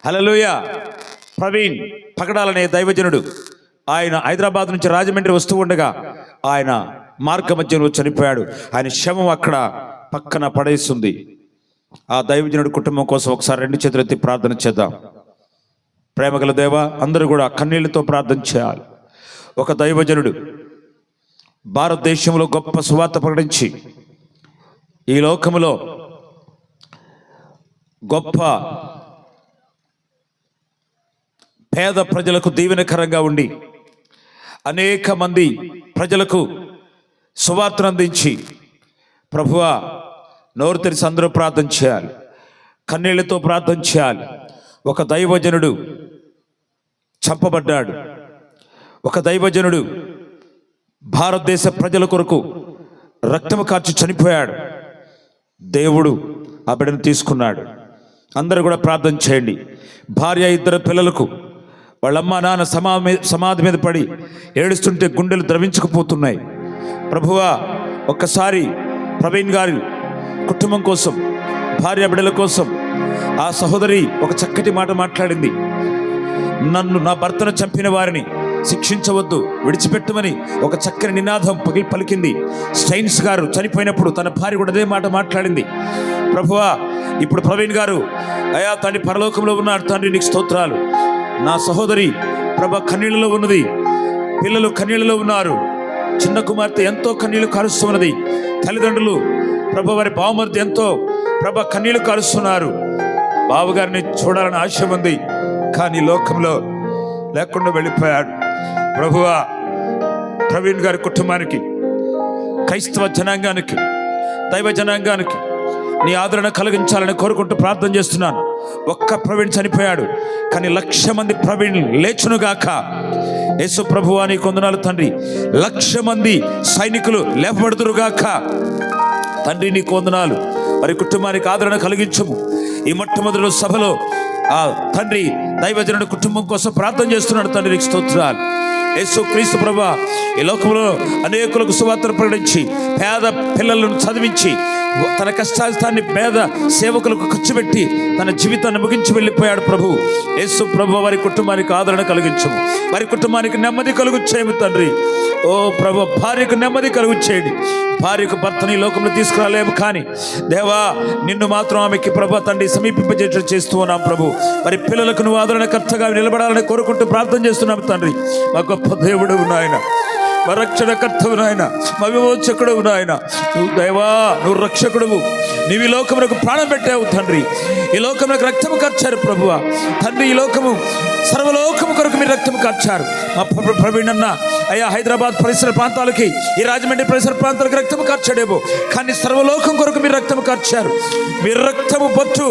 హల్లెలూయా. ప్రవీణ్ పగడాలనే దైవజనుడు ఆయన హైదరాబాద్ నుంచి రాజమండ్రి వస్తూ ఉండగా ఆయన మార్గ మధ్యలో చనిపోయాడు. ఆయన శవం అక్కడ పక్కన పడేస్తుంది. ఆ దైవజనుడి కుటుంబం కోసం ఒకసారి రెండు చేతులు ఎత్తి ప్రార్థన చేద్దాం. ప్రేమగల దేవా, అందరూ కూడా కన్నీళ్లతో ప్రార్థన చేయాలి. ఒక దైవజనుడు భారతదేశంలో గొప్ప సువార్త ప్రకటించి ఈ లోకములో గొప్ప పేద ప్రజలకు దీవెనకరంగా ఉండి అనేక మంది ప్రజలకు సువార్తను అందించి, ప్రభువా నోరు తెరిచి అందరూ ప్రార్థన చేయాలి, కన్నీళ్లతో ప్రార్థన చేయాలి. ఒక దైవజనుడు చంపబడ్డాడు. ఒక దైవజనుడు భారతదేశ ప్రజల కొరకు రక్తము కార్చి చనిపోయాడు. దేవుడు ఆ బిడ్డను తీసుకున్నాడు. అందరూ కూడా ప్రార్థన చేయండి. భార్య, ఇద్దరు పిల్లలకు వాళ్ళమ్మ నాన్న సమాధి మీద పడి ఏడుస్తుంటే గుండెలు ద్రవించకపోతున్నాయి. ప్రభువా, ఒక్కసారి ప్రవీణ్ గారి కుటుంబం కోసం, భార్య బిడ్డల కోసం ఆ సహోదరి ఒక చక్కటి మాట మాట్లాడింది. నన్ను, నా భర్తను చంపిన వారిని శిక్షించవద్దు, విడిచిపెట్టమని ఒక చక్కని నినాదం పలికింది. స్టైన్స్ గారు చనిపోయినప్పుడు తన భార్య కూడా అదే మాట మాట్లాడింది. ప్రభువా, ఇప్పుడు ప్రవీణ్ గారు, అయా తండ్రి పరలోకంలో ఉన్నాడు, తండ్రి నీకు స్తోత్రాలు. నా సహోదరి ప్రభా కన్నీళ్ళలో ఉన్నది, పిల్లలు కన్నీళ్ళలో ఉన్నారు, చిన్న కుమార్తె ఎంతో కన్నీళ్లు కారుస్తున్నది, తల్లిదండ్రులు ప్రభు వారి బావమరిది ఎంతో ప్రభ కన్నీళ్లు కారుస్తున్నారు. బావగారిని చూడాలని ఆశ ఉంది, కానీ లోకంలో లేకుండా వెళ్ళిపోయాడు. ప్రభువా, ప్రవీణ్ గారి కుటుంబానికి, క్రైస్తవ జనాంగానికి, దైవ జనాంగానికి నీ ఆదరణ కలిగించాలని కోరుకుంటూ ప్రార్థన చేస్తున్నాను. ఒక్క ప్రవీణ్ చనిపోయాడు, కానీ 1,00,000 మంది ప్రవీణ్ లేచునుగాక. యేసు ప్రభువా నీ కొందనాలు తండ్రి. 1,00,000 మంది సైనికులు లేపబడుదురుగాక తండ్రి, నీ కొందనాలు. వారి కుటుంబానికి ఆదరణ కలిగించము. ఈ మొట్టమొదటి సభలో ఆ తండ్రి దైవజనుడి కుటుంబం కోసం ప్రార్థన చేస్తున్నాడు తండ్రి, నీకు స్తోత్రాలు. యేసు క్రీస్తు ప్రభువా, ఈ లోకంలో అనేకులకు సువార్తను ప్రకటించి పేద పిల్లలను చదివించి తన కష్టాన్ని పేద సేవకులకు ఖర్చు పెట్టి తన జీవితాన్ని ముగించి వెళ్ళిపోయాడు ప్రభు. యేసు ప్రభు వారి కుటుంబానికి ఆదరణ కలిగించము, వారి కుటుంబానికి నెమ్మది కలుగు చేయము తండ్రి. ఓ ప్రభు, భార్యకు నెమ్మది కలుగు చేయండి. భార్యకు భర్తని ఈ లోకంలో తీసుకురాలేము, కానీ దేవా నిన్ను మాత్రం ఆమెకి ప్రభు తండ్రి సమీపింపజేట చేస్తూ ఉన్నాం ప్రభు. మరి పిల్లలకు నువ్వు ఆదరణకర్తగా నిలబడాలని కోరుకుంటూ ప్రార్థన చేస్తున్నాం తండ్రి. మా గొప్ప దేవుడు నాయన, మా రక్షణకర్తవు నాయన, మా విమోచకుడు నాయన. నువ్వు దేవా, నువ్వు రక్షకుడువు. నీవు ఈ లోకమునకు ప్రాణం పెట్టావు తండ్రి. ఈ లోకమునకు రక్తము కార్చారు ప్రభువా తండ్రి. ఈ లోకము సర్వలోకము కొరకు మీరు రక్తము కార్చారు. మా ప్రవీణ్ అన్న అయ్యా హైదరాబాద్ పరిసర ప్రాంతాలకి, ఈ రాజమండ్రి పరిసర ప్రాంతాలకు రక్తము కార్చాడేమో, కానీ సర్వలోకం కొరకు మీరు రక్తము కార్చారు. మీరు రక్తము బొట్టు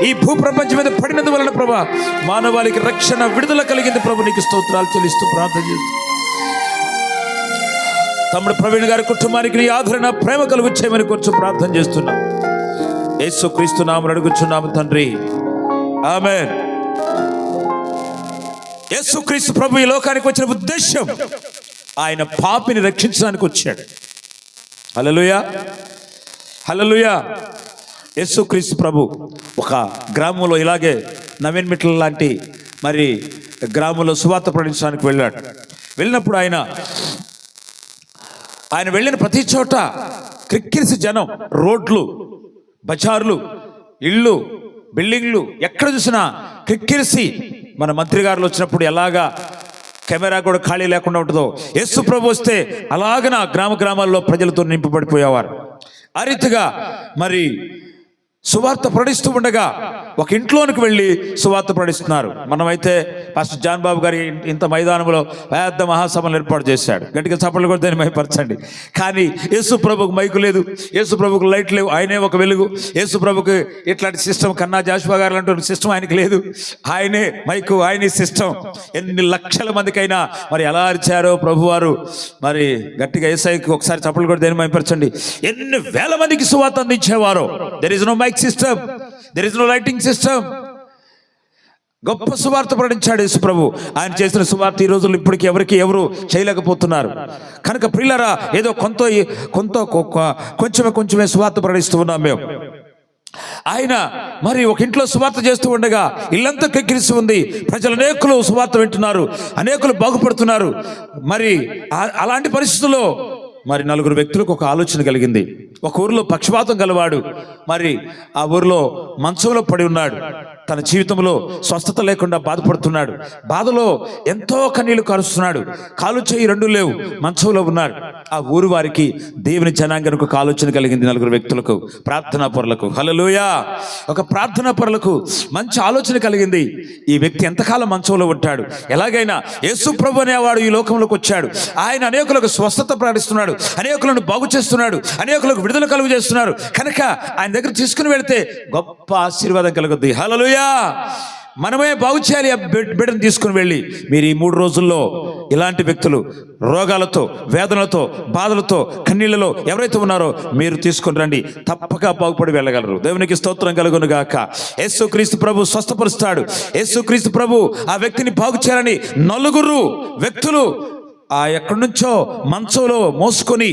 ఈ భూప్రపంచం మీద పడినందువలన ప్రభా మానవాళికి రక్షణ, విడుదల కలిగింది ప్రభు. నీకు స్తోత్రాలు చెల్లిస్తూ ప్రార్థన చేస్తూ తమ్ముడు ప్రవీణ్ గారి కుటుంబానికి నీ ఆదరణ, ప్రేమ కలుగు చేయమని కూర్చు ప్రార్థన చేస్తున్నాం. యేసు క్రీస్తు నామమున అడుగుచున్నాము తండ్రి, ఆమేన్. యేసు క్రీస్తు ప్రభు ఈ లోకానికి వచ్చిన ఉద్దేశం ఆయన పాపిని రక్షించడానికి వచ్చాడు. హల్లెలూయా, హల్లెలూయా. యేసు క్రీస్తు ప్రభు ఒక గ్రామంలో ఇలాగే నవీన్ మిట్ల లాంటి మరి గ్రామంలో సువార్త ప్రకటించడానికి వెళ్ళాడు. వెళ్ళినప్పుడు ఆయన వెళ్ళిన ప్రతి చోట క్రిక్కిరిసి జనం, రోడ్లు, బజార్లు, ఇళ్ళు, బిల్డింగ్లు ఎక్కడ చూసినా క్రిక్కిరిసి, మన మంత్రి గారులు వచ్చినప్పుడు ఎలాగా కెమెరా కూడా ఖాళీ లేకుండా ఉంటుందో, యేసు ప్రభు వస్తే అలాగన గ్రామాల్లో ప్రజలతో నింపబడిపోయేవారు. ఆ రీతిగా మరి సువార్త ప్రకటిస్తూ ఉండగా ఒక ఇంట్లోనికి వెళ్ళి సువార్త ప్రకటిస్తున్నారు. మనమైతే పాస్టర్ జాన్ బాబు గారి ఇంత మైదానంలో పెద్ద మహాసభలు ఏర్పాటు చేశాడు. గట్టిగా చప్పట్లు కూడా దాన్ని మైపరచండి. కానీ యేసు ప్రభుకు మైకు లేదు, యేసు ప్రభుకు లైట్ లేవు, ఆయనే ఒక వెలుగు. యేసు ప్రభుకి ఇట్లాంటి సిస్టమ్, కన్నా జాషువా గారు లాంటి సిస్టమ్ ఆయనకి లేదు. ఆయనే మైకు, ఆయనే సిస్టమ్. ఎన్ని లక్షల మందికైనా మరి ఎలా అరిచారో ప్రభువారు. మరి గట్టిగా యేసయ్యకి ఒకసారి చప్పట్లు కూడా దాన్ని మైపరచండి. ఎన్ని వేల మందికి సువార్త అందించేవారో. There is no mic system, there is no lighting system. గొప్ప సువార్త ప్రకటించాడు యేసు ప్రభు. ఆయన చేసిన సువార్త ఈ రోజుల్లో ఇప్పటికీ ఎవరు చేయలేకపోతున్నారు. కనుక ప్రియులారా, ఏదో కొంచెమే సువార్త ప్రకటిస్తూ ఉన్నాం మేము. ఆయన మరి ఒక ఇంట్లో సువార్త చేస్తూ ఉండగా ఇల్లంతా కెక్కిరిసి ఉంది. ప్రజలు అనేకులు సువార్త వింటున్నారు, అనేకులు బాగుపడుతున్నారు. మరి అలాంటి పరిస్థితుల్లో మరి 4 వ్యక్తులకు ఒక ఆలోచన కలిగింది. ఒక ఊరిలో పక్షపాతం గలవాడు మరి ఆ ఊరిలో మంచంలో పడి ఉన్నాడు. తన జీవితంలో స్వస్థత లేకుండా బాధపడుతున్నాడు. బాధలో ఎంతో కన్నీళ్లు కారుస్తున్నాడు. కాలు చేయి 2 లేవు, మంచంలో ఉన్నాడు. ఆ ఊరు వారికి దేవుని జనాంగానికి ఒక ఆలోచన కలిగింది. 4 వ్యక్తులకు, ప్రార్థనా పరులకు. హల్లెలూయా! ఒక ప్రార్థనా పరులకు మంచి ఆలోచన కలిగింది. ఈ వ్యక్తి ఎంతకాలం మంచంలో ఉంటాడు? ఎలాగైనా యేసు ప్రభు అనేవాడు ఈ లోకంలోకి వచ్చాడు. ఆయన అనేకులకు స్వస్థత ప్రకటిస్తున్నాడు, అనేకులను బాగు చేస్తున్నాడు, అనేకులకు విడుదల కలుగు చేస్తున్నారు. కనుక ఆయన దగ్గర తీసుకుని వెళితే గొప్ప ఆశీర్వాదం కలుగుద్ది. హల్లెలూయా! మనమే బాగు చేయాలి. ఆ బిడ్డను తీసుకుని వెళ్ళి మీరు ఈ 3 రోజుల్లో ఇలాంటి వ్యక్తులు రోగాలతో, వేదనలతో, బాధలతో, కన్నీళ్లలో ఎవరైతే ఉన్నారో మీరు తీసుకుని రండి. తప్పక బాగుపడి వెళ్ళగలరు. దేవునికి స్తోత్రం కలుగును గాక. యేసుక్రీస్తు ప్రభు స్వస్థపరుస్తాడు. యేసుక్రీస్తు ప్రభు ఆ వ్యక్తిని బాగు చేయాలని 4 వ్యక్తులు ఎక్కడి నుంచో మంచంలో మోసుకొని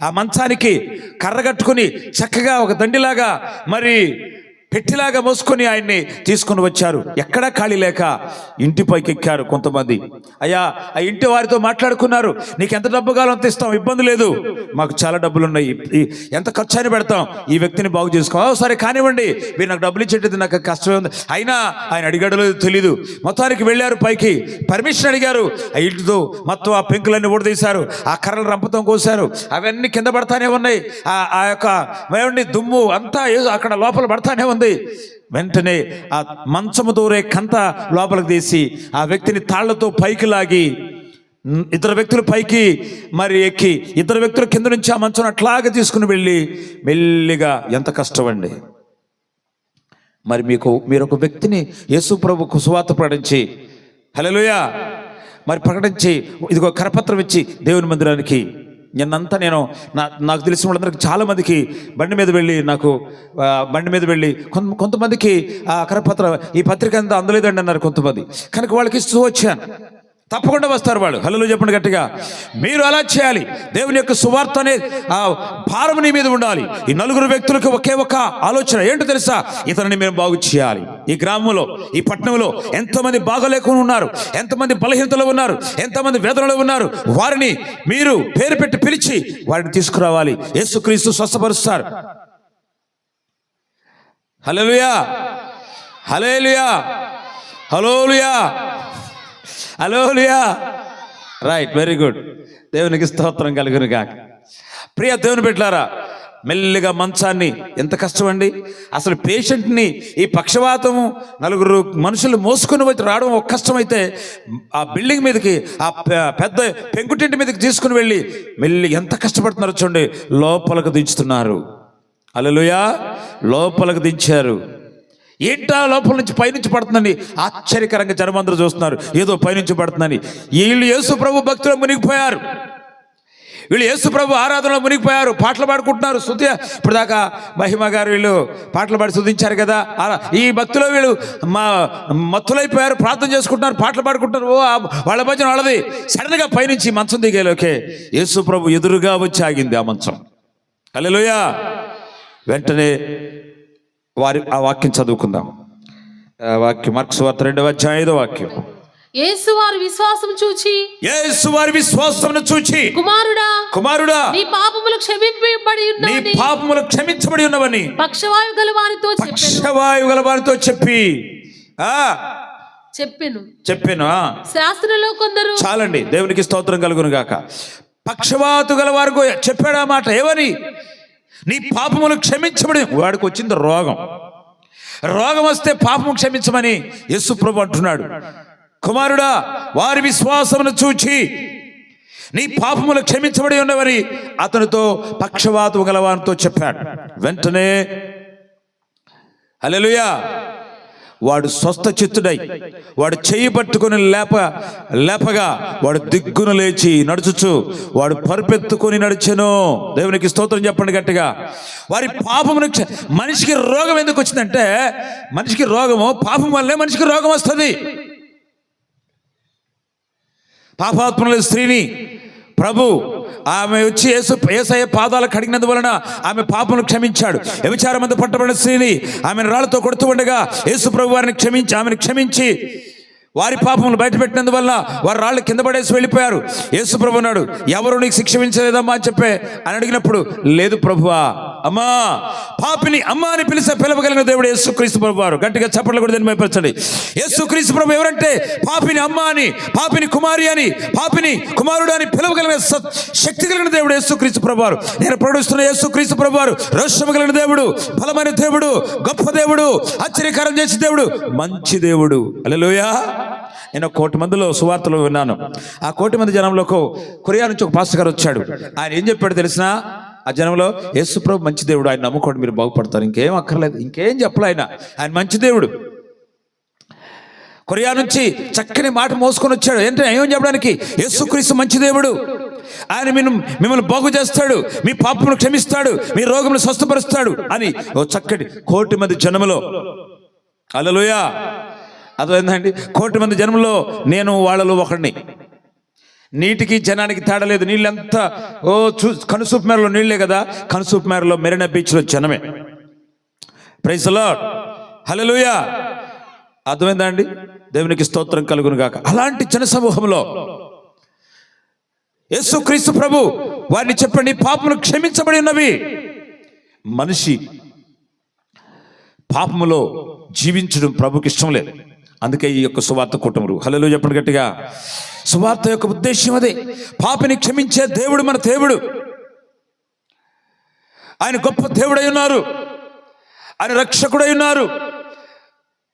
ఆ మంచానికి కర్రగట్టుకుని చక్కగా ఒక దండిలాగా మరి పెట్టిలాగా మోసుకొని ఆయన్ని తీసుకుని వచ్చారు. ఎక్కడా ఖాళీ లేక ఇంటి పైకి ఎక్కారు కొంతమంది. అయ్యా, ఆ ఇంటి వారితో మాట్లాడుకున్నారు. నీకు ఎంత డబ్బు కావాలో అంత ఇస్తాం, ఇబ్బంది లేదు, మాకు చాలా డబ్బులు ఉన్నాయి, ఎంత ఖర్చు అయినా పెడతాం, ఈ వ్యక్తిని బాగు చేసుకో. సరే కానివ్వండి, మీరు నాకు డబ్బులు ఇచ్చేటది నాకు కష్టమే ఉంది. అయినా ఆయన అడిగాడో తెలీదు. మొత్తానికి వెళ్ళారు పైకి, పర్మిషన్ అడిగారు. ఆ ఇంటితో మొత్తం ఆ పెంకులన్నీ ఊడదీశారు, ఆ కర్రలు రంపతం కోసారు, అవన్నీ కింద పడతానే ఉన్నాయి. ఆ యొక్క దుమ్ము అంతా అక్కడ లోపల పడతానే ఉంది. వెంటనే ఆ మంచము దూరే కంత లోపలికి తీసి ఆ వ్యక్తిని తాళ్లతో పైకి లాగి 2 వ్యక్తులు పైకి మరి ఎక్కి 2 వ్యక్తులు కింద నుంచి ఆ మంచం అట్లాగా తీసుకుని వెళ్ళి మెల్లిగా, ఎంత కష్టం అండి. మరి మీరు ఒక వ్యక్తిని యేసు ప్రభువుకు సువార్త ప్రకటించి, హల్లెలూయా, మరి ప్రకటించి ఇదిగో కరపత్రం ఇచ్చి దేవుని మందిరానికి నిన్నంతా నాకు తెలిసిన వాళ్ళందరికీ చాలామందికి బండి మీద వెళ్ళి కొంతమందికి ఆ కరపత్ర ఈ పత్రిక అంతా అందలేదండి అన్నారు కొంతమంది. కనుక వాళ్ళకి ఇస్తూ వచ్చాను. తప్పకుండా వస్తారు వాళ్ళు. హల్లెలూయా చెప్పండి గట్టిగా. మీరు అలా చేయాలి. దేవుని యొక్క సువార్త అనే ఆ భారం నీ మీద ఉండాలి. ఈ 4 వ్యక్తులకు ఒకే ఒక ఆలోచన ఏంటో తెలుసా? ఇతనిని మేము బాగు చేయాలి. ఈ గ్రామంలో, ఈ పట్టణంలో ఎంతమంది బాగలేకుండా ఉన్నారు, ఎంతమంది బలహీనతలో ఉన్నారు, ఎంతమంది వేదనలో ఉన్నారు, వారిని మీరు పేరు పెట్టి పిలిచి వారిని తీసుకురావాలి. యేసుక్రీస్తు స్వస్థపరుస్తారు. Hallelujah, hallelujah, hallelujah, hallelujah. Right, very good. దేవునికి స్తోత్రం కలుగును గాక. ప్రియ దేవుని బిడ్డలారా, మెల్లిగా మంచాన్ని, ఎంత కష్టం అండి అసలు. పేషెంట్ని ఈ పక్షవాతము 4 మనుషులు మోసుకొని వచ్చి రావడం ఒక కష్టమైతే, ఆ బిల్డింగ్ మీదకి, ఆ పెద్ద పెంకుటింటి మీదకి తీసుకుని వెళ్ళి మెల్లి ఎంత కష్టపడుతున్నారో చూడండి. లోపలకు దించుతున్నారు. హల్లెలూయా, లోపలకు దించారు. ఏంటా లోపల నుంచి పైనుంచి పడుతుందని ఆశ్చర్యకరంగా జనమందరూ చూస్తున్నారు. ఏదో పైనుంచి పడుతుందని. వీళ్ళు యేసు ప్రభు భక్తులు మునిగిపోయారు. వీళ్ళు యేసు ప్రభు ఆరాధనలో మునిగిపోయారు. పాటలు పాడుకుంటున్నారు. ఇప్పుడు దాకా మహిమ గారు వీళ్ళు పాటలు పాడి స్తుతించారు కదా. ఈ భక్తులు వీళ్ళు మత్తులైపోయారు, ప్రార్థన చేసుకుంటున్నారు, పాటలు పాడుకుంటున్నారు. వాళ్ళ భజన వాళ్ళది. సడన్గా పైనుంచి మంచం దిగేలోకే యేసు ప్రభు ఎదురుగా వచ్చి ఆగింది ఆ మంచం. హల్లెలూయా. వెంటనే ఆ వాక్యం చదువుకుందాం. వాక్యం మార్కు సువార్త 2వ అధ్యాయం 5వ వాక్యం. యేసు వారి విశ్వాసం చూచి కుమారుడా నీ పాపములు క్షమించబడి ఉన్నవని పక్షవాయు గల వారితో చెప్పాను. శాస్త్రంలో కొందరు, చాలండి, దేవునికి స్తోత్రం కలుగును గాక. పక్షవాతు గల వారికి చెప్పాడు ఆ మాట. ఏమని? నీ పాపములు క్షమించబడి. వాడికి వచ్చింది రోగం వస్తే పాపము క్షమించమని యేసు ప్రభు అంటున్నాడు. కుమారుడా, వారి విశ్వాసమును చూచి నీ పాపములు క్షమించబడి ఉన్నవని అతనితో పక్షవాతము గలవానితో చెప్పాడు. వెంటనే హల్లెలూయా, వాడు స్వస్థ చిత్తుడై వాడు చెయ్యి పట్టుకుని లేపగా వాడు దిగ్గున లేచి నడుచుచు వాడు పరుపెత్తుకొని నడిచెను. దేవునికి స్తోత్రం చెప్పండి గట్టిగా. వారి పాపమును మనిషికి రోగం ఎందుకు వచ్చిందంటే, మనిషికి రోగము పాపం వల్లే మనిషికి రోగం వస్తుంది. పాపాత్ముల స్త్రీని ప్రభు ఆమె వచ్చి యేసయ్య పాదాలు కడిగినందువలన ఆమె పాపమును క్షమించాడు. వ్యభిచారమందు పట్టబడిన స్త్రీని ఆమెను రాళ్లతో కొడుతూ ఉండగా యేసు ప్రభు వారిని ఆమెను క్షమించి వారి పాపములు బయటపెట్టినందువల్ల వారు రాళ్ళు కింద పడేసి వెళ్ళిపోయారు. యేసు ప్రభు అన్నాడు, ఎవరు నీకు శిక్ష విధించలేదమ్మా అని చెప్పి అని అడిగినప్పుడు, లేదు ప్రభువా, అమ్మా పాపిని అమ్మా అని పిలవగలిగిన దేవుడు యేసుక్రీస్తు ప్రభు వారు. గట్టిగా చప్పట్లు కూడా దీన్ని భయపరచండి. యేసుక్రీస్తు ప్రభు ఎవరంటే పాపిని అమ్మ అని, పాపిని కుమారి అని, పాపిని కుమారుడు అని పిలవగలిగిన శక్తి కలిగిన దేవుడు యేసుక్రీస్తు ప్రభు వారు. నేను ప్రకటిస్తున్న యేసుక్రీస్తు ప్రభు వారు రోషము కలిగిన దేవుడు, బలమైన దేవుడు, గొప్ప దేవుడు, ఆశ్చర్యకారం చేసే దేవుడు, మంచి దేవుడు. హల్లెలూయా. నేను 1 కోటి మందిలో సువార్తలు విన్నాను. ఆ 1 కోటి మంది జనంలో కొరియా నుంచి ఒక పాస్టర్ గారు వచ్చాడు. ఆయన ఏం చెప్పాడు తెలిసినా, ఆ జనంలో యేసు ప్రభు మంచి దేవుడు, ఆయన నమ్ముకోండి మీరు బాగుపడతారు, ఇంకేం అక్కర్లేదు, ఇంకేం చెప్పలే. ఆయన మంచి దేవుడు. కొరియా నుంచి చక్కని మాట మోసుకొని వచ్చాడు. ఏంటంటే ఏం చెప్పడానికి, యేసుక్రీస్తు మంచి దేవుడు, ఆయన మిమ్మల్ని బాగు చేస్తాడు, మీ పాపమును క్షమిస్తాడు, మీ రోగమును స్వస్థపరుస్తాడు అని ఓ చక్కటి 1 కోటి మంది జనములో. హల్లెలూయా. అదేంటండి, 1 కోటి మంది జనంలో నేను వాళ్ళలో ఒకడిని. నీటికి జనానికి తేడా లేదు. నీళ్ళంతా కనుసూపు మేరలో నీళ్లే కదా, కనుసూపు మేరలో మెరీనా బీచ్లో జనమే. Praise the Lord. హల్లెలూయా. అర్థమైందా అండి? దేవునికి స్తోత్రం కలుగును గాక. అలాంటి జన సమూహంలో యేసుక్రీస్తు ప్రభు వారిని చెప్పండి, పాపములు క్షమించబడి ఉన్నవి. మనిషి పాపములో జీవించడం ప్రభుకి ఇష్టం లేదు. అందుకే ఈ యొక్క సువార్త కూటములు. హల్లెలూయా చెప్పండి గట్టిగా. సువార్త యొక్క ఉద్దేశం అదే. పాపిని క్షమించే దేవుడు మన దేవుడు. ఆయన గొప్ప దేవుడై ఉన్నారు, ఆయన రక్షకుడై ఉన్నారు.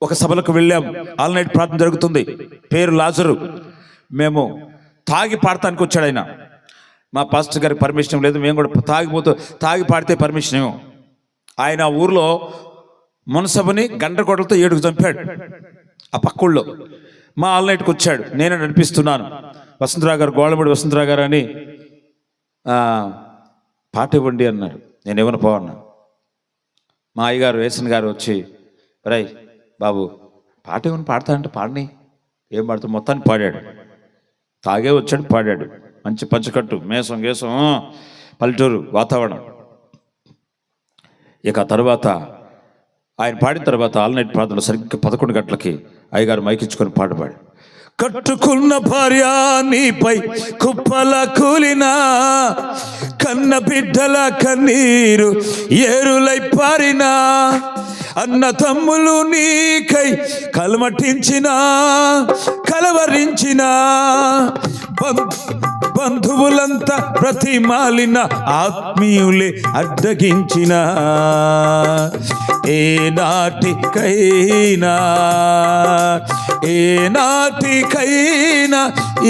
ఒక సభలకు వెళ్ళాం, ఆల్ నైట్ ప్రార్థన జరుగుతుంది. పేరు లాజరు. మేము తాగి పాడటానికి వచ్చాడు ఆయన. మా పాస్టర్ గారికి పర్మిషన్ లేదు, మేము కూడా తాగి పాడితే పర్మిషన్ ఏమో. ఆయన ఊర్లో మునసభని గండ్రగొడ్డలతో 7 చంపాడు ఆ పక్కూళ్ళో. మా ఆల్ నైట్కి వచ్చాడు, నేనే నడిపిస్తున్నాను. వసంతరావు గారు, గోళముడి వసంతరావు గారు అని పాట ఇవ్వండి అన్నారు. నేను ఏమైనా పోవన్నా. మా అయ్యగారు వేసన్ గారు వచ్చి, రై బాబు పాట ఏమైనా పాడతా అంటే పాడని. ఏం పాడుతా మొత్తాన్ని పాడాడు. తాగే వచ్చాడు, పాడాడు. మంచి పంచకట్టు, మేసం గేసం, పల్లెటూరు వాతావరణం. ఇక తర్వాత ఆయన పాడిన తర్వాత ఆల్ నైట్ ప్రార్థనలో సరిగ్గా 11 గంటలకి అయ్యగారు మైకిచ్చుకొని పాట పాడి, కట్టుకున్న భార్య నీపై కుప్పల కూలినా, కన్న బిడ్డల కన్నీరు ఏరులై పారినా, అన్న తమ్ములు నీకై కలమటించినా, కలవరించినా, బంధువులంతా ప్రతిమాలిన, ఆత్మీయులే అడ్డగించిన, ఏనాటికైనా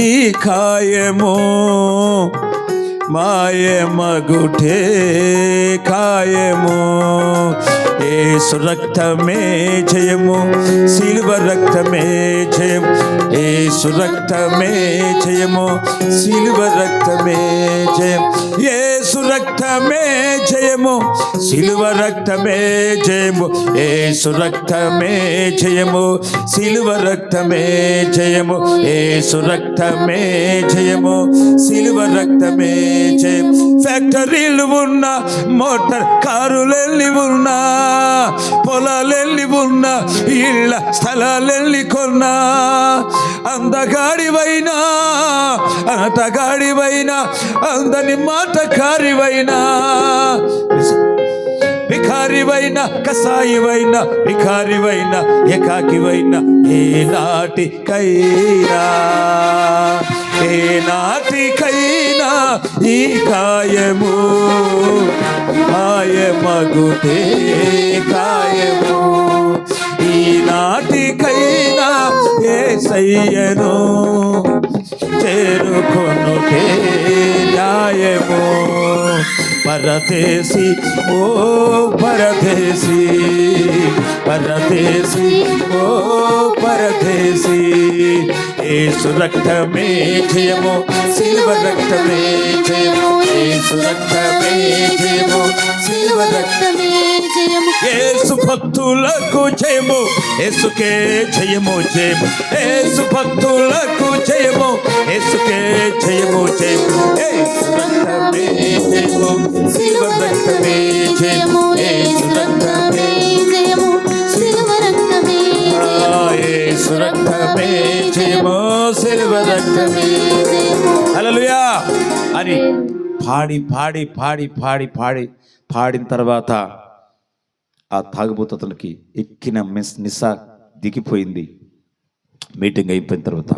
ఈ కాయము మాయమగుటే కాయము. యేసు రక్తమే జయము, సిలువ రక్తమే జయము. యేసు రక్తమే జయము, సిలువ రక్తమే జయము. యేసు రక్తమే జయము, సిలువ రక్తమే జయము. యేసు రక్తమే జయము, సిలువ రక్తమే జయము. యేసు రక్తమే జయము, సిలువ రక్తమే జయం. ఫ్యాక్టరీలు ఉన్నా, మోటార్ కారులెళ్ళి ఉన్నా, పొలాలెళ్ళి ఉన్నా, ఇళ్ళ స్థలాలెళ్ళి కొన్నా, అందగాడివైనా అనటగాడివైనా, అందని మాటకారివైనా, భికారివైనా, కసాయివైనా, భికారివైనా, ఏకాకివైనా, ఏనాటికైనా ఈ కాయము మాయమగుటే కాయము. ఈనాటికైనా యేసయ్యను చేరుకొనుటే న్యాయము. పరదేశి ఓ పరదేశి, పరదేశి ఓ పరదేశి, యేసు రక్తమే జయము, సిలువ రక్తమే జయము. యేసు రక్తమే జయము, సిలువ రక్తమే జయము. యేసు భక్తులకు జయము, యేసుకే జయము జయము, యేసు భక్తులకు జయము, యేసుకే జయము జయము, యేసు రక్తమే జయము, శిలువ రక్తమే జయము, యేసు రక్తమే జయము, శిలువ రక్తమే యేసు రక్తమే జయము, శిలువ రక్తమే హల్లెలూయా అని పాడిన తర్వాత ఆ తాగుబోతులకి ఎక్కిన నిశా దిగిపోయింది. మీటింగ్ అయిపోయిన తర్వాత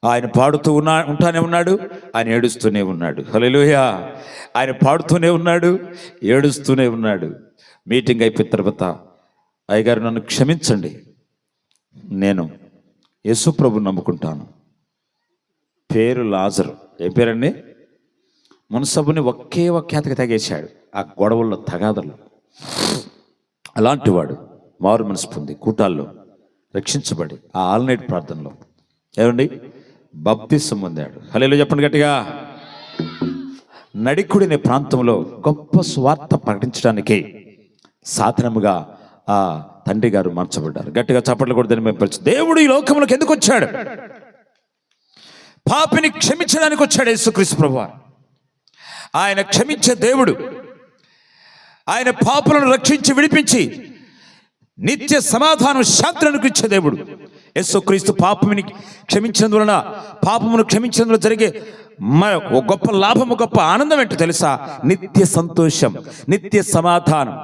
ఆయన పాడుతూ ఉంటానే ఉన్నాడు, ఆయన ఏడుస్తూనే ఉన్నాడు. హల్లెలూయా. ఆయన పాడుతూనే ఉన్నాడు, ఏడుస్తూనే ఉన్నాడు. మీటింగ్ అయిపోయిన తర్వాత అయ్యగారు నన్ను క్షమించండి, నేను యేసు ప్రభుని నమ్ముకుంటాను. పేరు లాజరు. ఏ పేరండి? మున్సబుని ఒకే కేతకి తగేశాడు ఆ గొడవల్లో, తగాదల్లో. అలాంటి వాడు మారు మనసు పొంది కూటాల్లో రక్షించబడి ఆ ఆల్ నైట్ ప్రార్థనలో ఏమండి బాప్తిసం పొందాడు. హల్లెలూయా చెప్పండి గట్టిగా. నడికుడి అనే ప్రాంతంలో గొప్ప స్వార్థ ప్రకటించడానికి సాధనముగా ఆ తండ్రి గారు మార్చబడ్డారు. గట్టిగా చప్పట్లు కొడుతని మేము పరిచయం. దేవుడు ఈ లోకంలోకి ఎందుకు వచ్చాడు? పాపిని క్షమించడానికి వచ్చాడు యేసుక్రీస్తు ప్రభువు. ఆయన క్షమించే దేవుడు. ఆయన పాపులను రక్షించి విడిపించి నిత్య సమాధానం శాంతులను ఇచ్చే దేవుడు. యేసుక్రీస్తు పాపముని క్షమించినందువలన, పాపమును క్షమించినందువలన జరిగే గొప్ప లాభము, గొప్ప ఆనందం ఏంటో తెలుసా? నిత్య సంతోషం, నిత్య సమాధానం.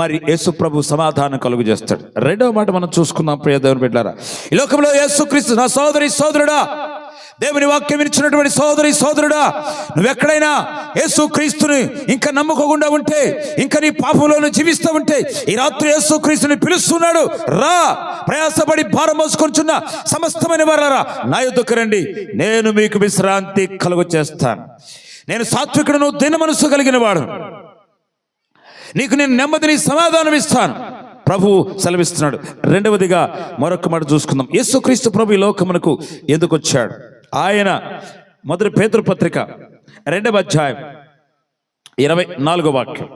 మరి యేసు ప్రభు సమాధానం కలుగు చేస్తాడు. రెండవ మాట మనం చూసుకుందాం ప్రియ దేవుని బిడ్డలారా. ఈ లోకంలో యేసుక్రీస్తు నా సోదరి సోదరుడా, దేవుని వాక్యం వినిచినటువంటి సోదరి సోదరుడా, నువ్వెక్కడైనా యేసుక్రీస్తుని ఇంకా నమ్మకోకుండా ఉంటే, ఇంకా నీ పాపంలోనే జీవిస్తూ ఉంటే, ఈ రాత్రి యేసుక్రీస్తుని పిలుస్తున్నాడు. రా, ప్రయాసపడి భారం మోసుకొంచున్న సమస్తమైన వారారా నా యొద్దకు రండి, నేను మీకు విశ్రాంతి కలుగు చేస్తాను. నేను సాత్వికుడును, దీన మనస్సు కలిగిన వాడు, నీకు నేను నెమ్మదిని సమాధానం ఇస్తాను ప్రభు సెలవిస్తున్నాడు. రెండవదిగా మరొక మాట చూసుకుందాం. యేసుక్రీస్తు ప్రభు ఈ లోకమునకు ఎందుకు వచ్చాడు? ఆయన మొదటి పేతురు పత్రిక 2వ అధ్యాయం 24వ వాక్యం.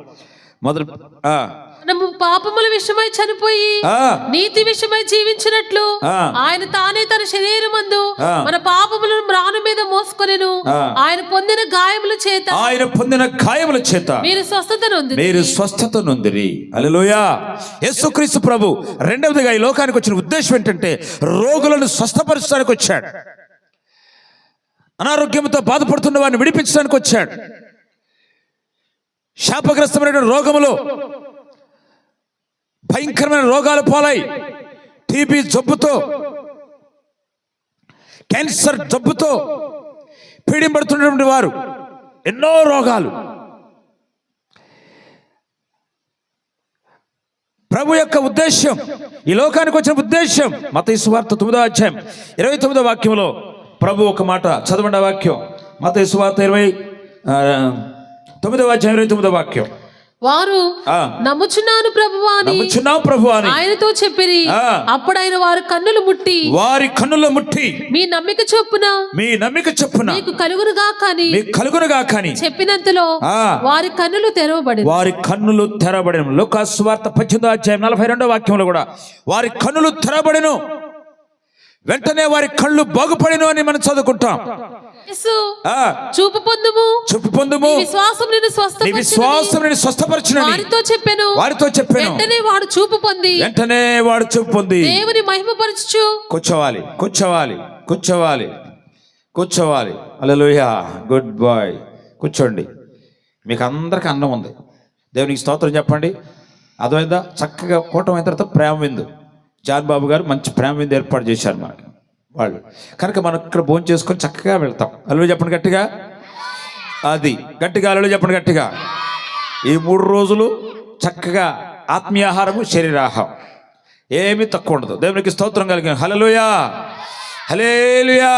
మనము పాపముల విషయమై చనిపోయి నీతి విషయమై జీవించినట్లు ఆయన తానే తన శరీరమందు మన పాపములను మ్రాను మీద మోసుకొనెను. ఆయన పొందిన గాయముల చేత మీరు స్వస్థత నొందిరి. హల్లెలూయా. యేసుక్రీస్తు ప్రభు రెండవదిగా ఈ లోకానికి వచ్చిన ఉద్దేశం ఏంటంటే రోగులను స్వస్థపరచడానికి వచ్చాడు. అనారోగ్యంతో బాధపడుతున్న వారిని విడిపించడానికి వచ్చాడు. శాపగ్రస్తమైన రోగములో భయంకరమైన రోగాలు పాలై, టీబీ జబ్బుతో, క్యాన్సర్ జబ్బుతో పీడింపడుతున్నటువంటి వారు, ఎన్నో రోగాలు. ప్రభు యొక్క ఉద్దేశం, ఈ లోకానికి వచ్చిన ఉద్దేశం మత్తయి సువార్త 9వ అధ్యాయం 29వ వాక్యంలో ప్రభు ఒక మాట చదవండి. వాక్యం మత్తయి సువార్త 9వ అధ్యాయం 29వ వాక్యం. వారు నమ్ముచున్నాను ప్రభువా అని ఆయనతో చెప్పిరి. అప్పుడు ఆయన వారి కన్నులు ముట్టి మీ నమ్మిక చొప్పున మీకు కలుగునుగా కానీ చెప్పినంతలో వారి కన్నులు తెరవబడెను. లూకా సువార్త 18వ అధ్యాయం 42వ వాక్యంలో కూడా వారి కన్నులు తెరవబడెను, వెంటనే వారి కళ్ళు బాగుపడెను అని మనం చదువుకుంటాం. చూపు పొందుము, నీ విశ్వాసం నిన్ను స్వస్థపరచునని వారితో చెప్పెను. వెంటనే వాడు చూపు పొంది దేవుని మహిమపరచుచు కూర్చోవాలి. హల్లెలూయా. Good boy. కూర్చోండి. మీకు అందరికి అన్నం ఉంది. దేవునికి స్తోత్రం చెప్పండి. అర్థమైందా? చక్కగా కూటమి అయిన తర్వాత ప్రేమ విందు జాన్ బాబు గారు మంచి ప్రేమ విందు ఏర్పాటు చేశారు మనకి వాళ్ళు. కనుక మనం ఇక్కడ భోజనం చేసుకొని చక్కగా వెళ్తాం. హల్లెలూయా చెప్పండి గట్టిగా. అది గట్టిగా హల్లెలూయా చెప్పండి గట్టిగా. ఈ 3 రోజులు చక్కగా ఆత్మీయాహారము, శరీరాహారం ఏమీ తక్కువ ఉండదు. దేవునికి స్తోత్రం కలిగిన. హల్లెలూయా, హల్లెలూయా.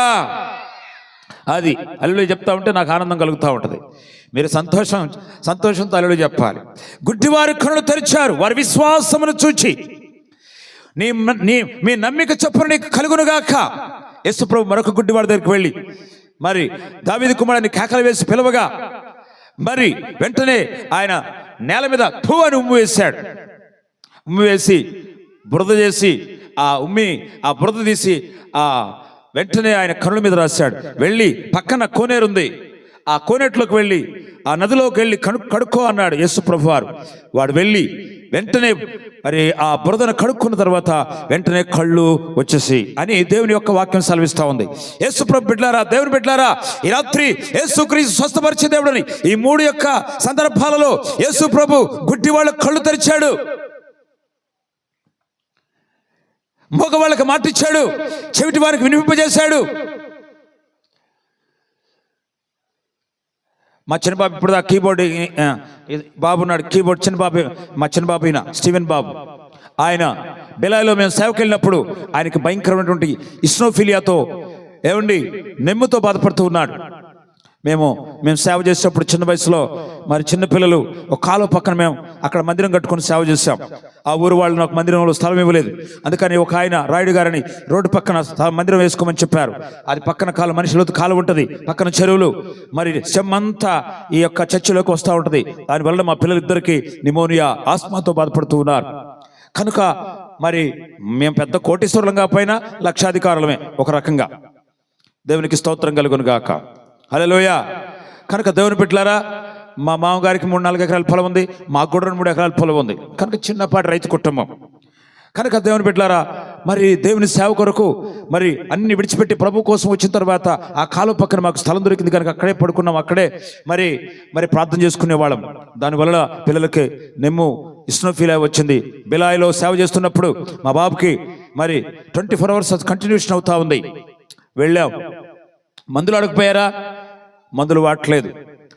అది హల్లెలూయా చెప్తా ఉంటే నాకు ఆనందం కలుగుతూ ఉంటుంది. మీరు సంతోషంతో హల్లెలూయా చెప్పాలి. గుడ్డివారి కన్నులు తెరిచారు, వారి విశ్వాసమును చూచి మీ నమ్మిక చొప్పున నీకు కలుగునుగాక. యేసు ప్రభు మరొక గుడ్డివాడి దగ్గరికి వెళ్ళి మరి దావీదు కుమారుని కేకలు వేసి పిలవగా మరి వెంటనే ఆయన నేల మీద థూ అని ఉమ్ము వేశాడు. ఉమ్మి వేసి బురద చేసి ఆ బురద తీసి వెంటనే ఆయన కనుల మీద రాశాడు. వెళ్ళి పక్కన కోనేరుంది, ఆ కోనేట్లోకి వెళ్ళి ఆ నదిలోకి వెళ్ళి కడుక్కో అన్నాడు యేసు ప్రభువారు. వాడు వెళ్ళి వెంటనే మరి ఆ బురదను కడుక్కున్న తర్వాత వెంటనే కళ్ళు వచ్చేసి అని దేవుని యొక్క వాక్యం సెలవిస్తూ ఉంది. యేసు ప్రభు బిడ్డలారా, దేవుని బిడ్డలారా, ఈ రాత్రి యేసు క్రీస్తు స్వస్థపరిచే దేవుడని ఈ 3 యొక్క సందర్భాలలో యేసు ప్రభు గుడ్డి వాళ్ళ కళ్ళు తెరిచాడు, మగవాళ్ళకి మాటిచ్చాడు, చెవిటి వారికి వినిపింపజేశాడు. మా చిన్నబాబు ఇప్పుడు ఆ కీబోర్డ్ బాబు ఉన్నాడు, కీబోర్డ్ చిన్నబాబు, మా చిన్నబాబు ఈయన స్టీవెన్ బాబు. ఆయన బెలాయిలో మేము సేవకి వెళ్ళినప్పుడు ఆయనకి భయంకరమైనటువంటి ఇస్నోఫిలియాతో నెమ్ముతో బాధపడుతూ ఉన్నాడు. మేము సేవ చేసేటప్పుడు చిన్న వయసులో మరి చిన్నపిల్లలు ఒక కాలువ పక్కన మేము అక్కడ మందిరం కట్టుకొని సేవ చేసాం. ఆ ఊరు వాళ్ళు నాకు మందిరంలో స్థలం ఇవ్వలేదు. అందుకని ఒక ఆయన రాయుడు గారని రోడ్డు పక్కన మందిరం వేసుకోమని చెప్పారు. అది పక్కన మనిషిలోతు కాలువ ఉంటుంది, పక్కన చెరువులు, మరి చెమ్మంతా ఈ యొక్క చర్చిలోకి వస్తూ ఉంటుంది. దానివల్ల మా పిల్లలిద్దరికి నిమోనియా, ఆస్మాతో బాధపడుతూ ఉన్నారు. కనుక మరి మేము పెద్ద కోటీశ్వరులం కాకపోయినా లక్షాధికారులమే ఒక రకంగా. దేవునికి స్తోత్రం కలుగును గాక. హల్లెలూయా. కనుక దేవుని బిడ్డలారా, మా మామగారికి 3-4 ఎకరాల పొలం ఉంది, మాకు కూడా 3 ఎకరాల పొలం ఉంది. కనుక చిన్నపాటి రైతు కుటుంబం. కనుక దేవుని బిడ్డలారా, మరి దేవుని సేవ కొరకు మరి అన్ని విడిచిపెట్టి ప్రభు కోసం వచ్చిన తర్వాత ఆ కాలువ పక్కన మాకు స్థలం దొరికింది కనుక అక్కడే పడుకున్నాం. అక్కడే మరి ప్రార్థన చేసుకునేవాళ్ళం. దానివల్ల పిల్లలకి ఇస్నోఫిలియా వచ్చింది. బిలాయిలో సేవ చేస్తున్నప్పుడు మా బాబుకి మరి 24 hours కంటిన్యూషన్ అవుతా ఉంది. వెళ్ళాం, మందులు అడగపోయారా? మందులు వాడట్లేదు.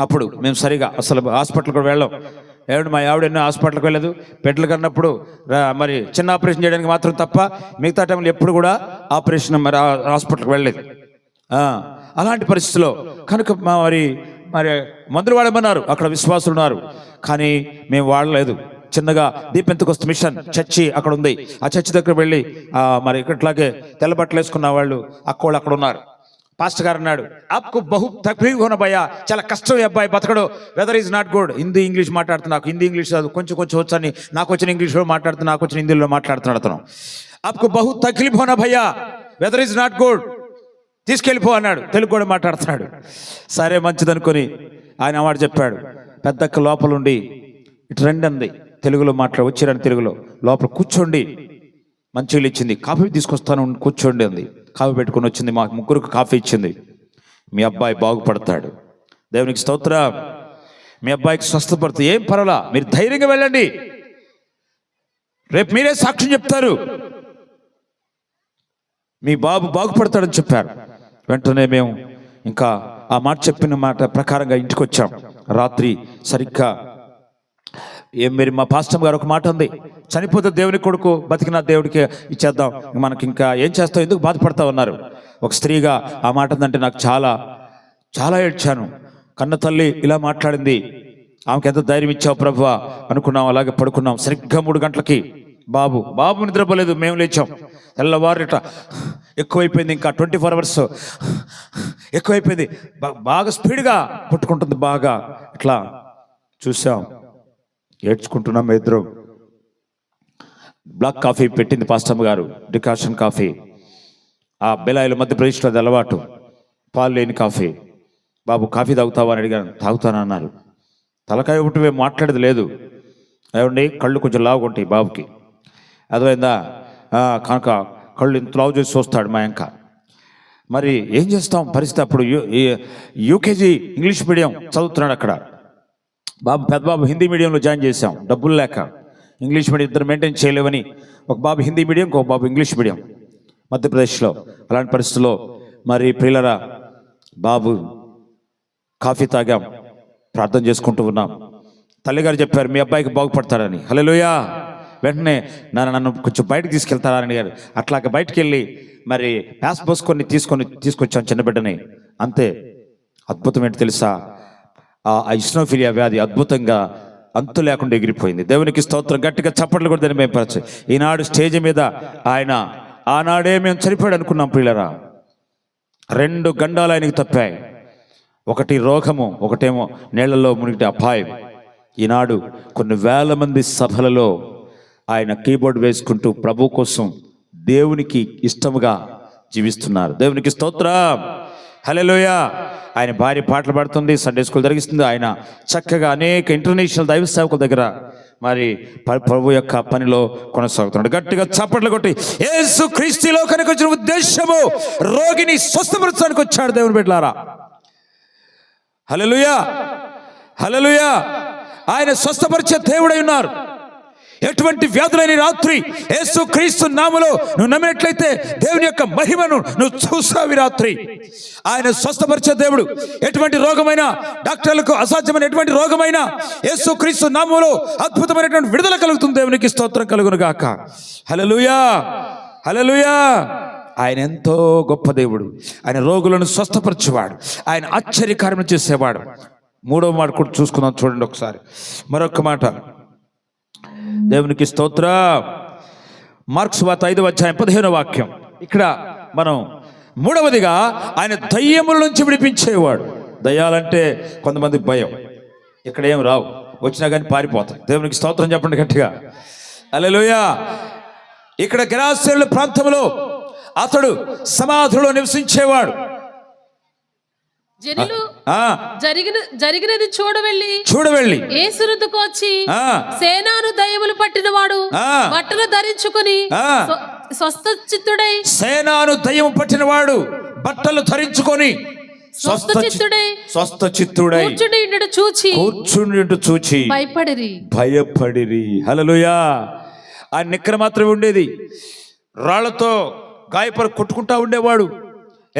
అప్పుడు మేము సరిగా అసలు హాస్పిటల్ కూడా వెళ్ళాం. మా ఆవిడ ఎన్నో హాస్పిటల్కి వెళ్ళదు. పెట్లు కన్నప్పుడు మరి చిన్న ఆపరేషన్ చేయడానికి మాత్రం తప్ప మిగతా టైంలో ఎప్పుడు కూడా ఆపరేషన్ మరి హాస్పిటల్కి వెళ్ళలేదు. అలాంటి పరిస్థితిలో కనుక మరి మందులు వాడమన్నారు. అక్కడ విశ్వాసులు ఉన్నారు, కానీ మేము వాడలేదు. చిన్నగా దీపెంతకొస్తు మిషన్ చర్చి అక్కడ ఉంది. ఆ చర్చి దగ్గర వెళ్ళి మరి ఇక్కట్లాగే తెల్ల బట్టలు వేసుకున్న వాళ్ళు అక్కోళ్ళు అక్కడ ఉన్నారు. పాస్టర్ గారు అన్నాడు, ఆప్కు బహు తక్లీఫ్ హోనా భయ్యా, చాలా కష్టం ఈ అబ్బాయి బతకడు, weather is not good. Hindi English మాట్లాడుతున్నా, నాకు హిందీ ఇంగ్లీష్ కొంచెం వచ్చని, నాకు వచ్చిన ఇంగ్లీష్లో మాట్లాడుతున్నా, నాకు వచ్చిన హిందీలో మాట్లాడుతున్నాడు అతను. ఆప్కు బహు తక్లీఫ్ హోనా భయ్యా, వెదర్ ఈజ్ నాట్ గుడ్, తీసుకెళ్ళిపో అన్నాడు. తెలుగు కూడా మాట్లాడుతున్నాడు. సరే మంచిదనుకొని ఆయన మాట చెప్పాడు. పెద్దక్క లోపల ఉండి ఇటు రండి అంది, తెలుగులో వచ్చిరని తెలుగులో. లోపల కూర్చోండి, మంచిగా ఇచ్చింది. కాఫీ తీసుకొస్తాను, కూర్చోండి అంది. కాఫీ పెట్టుకుని వచ్చింది, మాకు ముగ్గురికి కాఫీ ఇచ్చింది. మీ అబ్బాయి బాగుపడతాడు, దేవునికి స్తోత్రం, మీ అబ్బాయికి స్వస్థపడుతుంది, ఏం పర్వాలా, మీరు ధైర్యంగా వెళ్ళండి, రేపు మీరే సాక్ష్యం చెప్తారు, మీ బాబు బాగుపడతాడని చెప్పారు. వెంటనే మేము ఇంకా ఆ మాట చెప్పిన మాట ప్రకారంగా ఇంటికి వచ్చాం. రాత్రి సరిగ్గా మా పాస్టర్ గారు ఒక మాట ఉంది, చనిపోతే దేవుని కొడుకు, బతికిన దేవుడికి ఇచ్చేద్దాం, మనకి ఇంకా ఏం చేస్తావు, ఎందుకు బాధపడతా ఉన్నారు. ఒక స్త్రీగా ఆ మాట ఉందంటే నాకు చాలా చాలా ఏడ్చాను. కన్న తల్లి ఇలా మాట్లాడింది, ఆమెకి ఎంత ధైర్యం ఇచ్చావు ప్రభువా అనుకున్నాం. అలాగే పడుకున్నాం. సరిగ్గా 3 గంటలకి బాబు నిద్రపోలేదు, మేము లేచాం. తెల్లవారు ఇట్లా ఎక్కువైపోయింది, ఇంకా 24 hours ఎక్కువైపోయింది, బాగా స్పీడ్గా కొట్టుకుంటుంది. బాగా ఇట్లా చూసాం, ఏడ్చుకుంటున్నాం. ఇద్దరు బ్లాక్ కాఫీ పెట్టింది పాస్టమ్మ గారు, డికాషన్ కాఫీ. ఆ బెలాయిలో మధ్యప్రదేశ్లో అది అలవాటు, పాలు లేని కాఫీ. బాబు కాఫీ తాగుతావా అని అడిగాను. తాగుతానన్నారు. తలకాయ ఒకటి మాట్లాడేది లేదు. ఏమండి, కళ్ళు కొంచెం లావుకుంటాయి బాబుకి, అర్థమైందా? కనుక కళ్ళు ఇంత లావు చేసి చూస్తాడు మా ఇంకా. మరి ఏం చేస్తాం పరిస్థితి. అప్పుడు యూకేజీ ఇంగ్లీష్ మీడియం చదువుతున్నాడు అక్కడ. పెద్ద బాబు హిందీ మీడియంలో జాయిన్ చేశాం, డబ్బులు లేక. ఇంగ్లీష్ మీడియం ఇద్దరు మెయింటైన్ చేయలేవని ఒక బాబు హిందీ మీడియం, ఒక బాబు ఇంగ్లీష్ మీడియం మధ్యప్రదేశ్లో. అలాంటి పరిస్థితుల్లో మరి ప్రియులరా, బాబు కాఫీ తాగాం, ప్రార్థన చేసుకుంటూ ఉన్నాం. తల్లిగారు చెప్పారు మీ అబ్బాయికి బాగుపడతాడని. హల్లెలూయా. వెంటనే నన్ను కొంచెం బయటకు తీసుకెళ్తారా అని అడిగారు. అట్లాగే బయటికి వెళ్ళి మరి ప్యాస్ పోసుకొని తీసుకొచ్చాను చిన్న బిడ్డని. అంతే. అద్భుతం ఏంటి తెలుసా, ఆ ఇస్నోఫిలియా వ్యాధి అద్భుతంగా అంతు లేకుండా ఎగిరిపోయింది. దేవునికి స్తోత్రం. గట్టిగా చప్పట్లు కూడా దాన్ని మేము పరిచయం. ఈనాడు స్టేజ్ మీద ఆయన, ఆనాడే మేము చనిపోయాడు అనుకున్నాం ప్రియులరా. 2 గండాలు ఆయనకి తప్పాయి. ఒకటి రోగము, ఒకటేమో నీళ్లలో మునిగితే అపాయం. ఈనాడు కొన్ని వేల మంది సభలలో ఆయన కీబోర్డ్ వేసుకుంటూ ప్రభు కోసం దేవునికి ఇష్టముగా జీవిస్తున్నారు. దేవునికి స్తోత్రం, హల్లెలూయా. ఆయన భార్య పాటలు పాడుతుంది, సండే స్కూల్ జరిగిస్తుంది. ఆయన చక్కగా అనేక ఇంటర్నేషనల్ దైవ సేవకుల దగ్గర మరి ప్రభు యొక్క పనిలో కొనసాగుతున్నాడు. గట్టిగా చప్పట్లు కొట్టి యేసు క్రీస్తు లోకానికి వచ్చిన ఉద్దేశము రోగిని స్వస్థపరచడానికి వచ్చాడు. దేవుని బిడ్డలారా, హల్లెలూయా, హల్లెలూయా. ఆయన స్వస్థపరిచే దేవుడై ఉన్నారు. ఎటువంటి వ్యాధులైన రాత్రి యేసు క్రీస్తు నామములో నువ్వు నమ్మినట్లయితే దేవుని యొక్క మహిమను నువ్వు చూసావు. రాత్రి ఆయన స్వస్థపరిచే దేవుడు. ఎటువంటి రోగమైనా, డాక్టర్లకు అసాధ్యమైన ఎటువంటి రోగమైనా యేసు క్రీస్తు నామములో అద్భుతమైనటువంటి విడుదల కలుగుతుంది. దేవునికి స్తోత్రం కలుగును గాక. హల్లెలూయా, హల్లెలూయా. ఆయన ఎంతో గొప్ప దేవుడు. ఆయన రోగులను స్వస్థపరిచేవాడు. ఆయన ఆశ్చర్యకార్యం చేసేవాడు. మూడవ మాట కూడా చూసుకుందాం, చూడండి ఒకసారి. మరొక మాట, దేవునికి స్తోత్రం. మార్కు సువార్త 5వ అధ్యాయం 15వ వాక్యం. ఇక్కడ మనం మూడవదిగా ఆయన దయ్యముల నుంచి విడిపించేవాడు. దయ్యాలంటే కొంతమంది భయం, ఇక్కడ ఏం రావు, వచ్చినా కానీ పారిపోతాయి. దేవునికి స్తోత్రం చెప్పండి గట్టిగా, హల్లెలూయా. ఇక్కడ గెరాసేనుల ప్రాంతంలో అతడు సమాధిలో నివసించేవాడు. జనులు జరిగినది చూడవెళ్ళి యేసునొద్దకు వచ్చి, సేనాను దయ్యములు పట్టినవాడు బట్టలు ధరించుకుని సేనాను దయ్యము పట్టినవాడు బట్టలు ధరించుకొని స్వస్థ చిత్తుడై కూర్చుండి చూచి భయపడిరి. హల్లెలూయా. ఆ నిక్కర మాత్రమే ఉండేది. రాళ్లతో గాయపడి కొట్టుకుంటా ఉండేవాడు.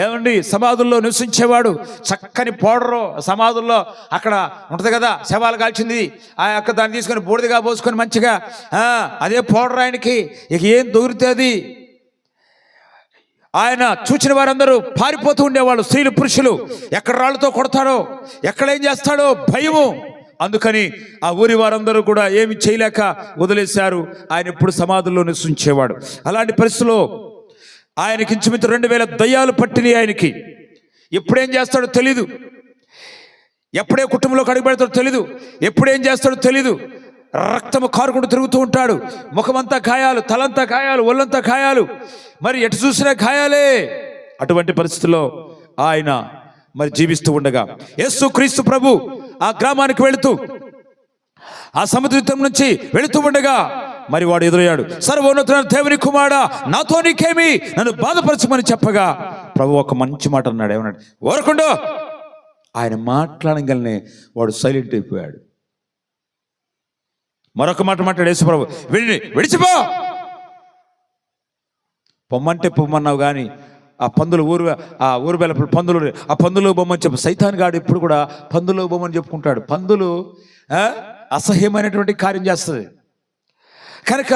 ఏమండి, సమాధుల్లో నివసించేవాడు. చక్కని పౌడరు సమాధుల్లో అక్కడ ఉంటది కదా, శవాలు కాల్చింది. ఆ యొక్క దాన్ని తీసుకొని బూడిదగా పోసుకొని మంచిగా అదే పౌడర్ ఆయనకి ఇక ఏం దొరుకుతుంది. ఆయన చూచిన వారందరూ పారిపోతూ ఉండేవాళ్ళు, స్త్రీలు పురుషులు. ఎక్కడ రాళ్ళతో కొడతాడో, ఎక్కడ ఏం చేస్తాడో భయము. అందుకని ఆ ఊరి వారందరూ కూడా ఏమి చేయలేక వదిలేశారు. ఆయన ఎప్పుడు సమాధుల్లో నివసించేవాడు. అలాంటి పరిస్థితుల్లో ఆయనకి ఇంచుమించు 2000 దయ్యాలు పట్టినాయి ఆయనకి. ఎప్పుడేం చేస్తాడో తెలీదు, ఎప్పుడే కుటుంబంలోకి అడుగుపెడతాడో తెలీదు, ఎప్పుడేం చేస్తాడో తెలీదు. రక్తము కారుకుంటూ తిరుగుతూ ఉంటాడు. ముఖమంతా గాయాలు, తలంతా గాయాలు, ఒళ్ళంతా గాయాలు, మరి ఎటు చూసినా గాయాలే. అటువంటి పరిస్థితుల్లో ఆయన మరి జీవిస్తూ ఉండగా యేసు క్రీస్తు ప్రభు ఆ గ్రామానికి వెళుతూ ఆ సముద్రం నుంచి వెళుతూ ఉండగా మరి వాడు ఎదురయ్యాడు. సర్వోన్నతుడైన దేవుని కుమారుడా, నాతో నీకేమి, నన్ను బాధపరచమని చెప్పగా ప్రభు ఒక మంచి మాట అన్నాడు. ఏమన్నాడు? ఊరకుండు. ఆయన మాట్లాడగలనే వాడు సైలెంట్ అయిపోయాడు. మరొక మాట మాట్లాడు యేసు ప్రభు, విడిచిపో. పొమ్మంటే పొమ్మన్నావు కానీ ఆ పందులు ఆ ఊరు బెల్ల పందులు, ఆ పందులు బొమ్మని చెప్పు. సైతాన్ గాడు ఇప్పుడు కూడా పందులు బొమ్మని చెప్పుకుంటాడు. పందులు అసహ్యమైనటువంటి కార్యం చేస్తుంది కనుక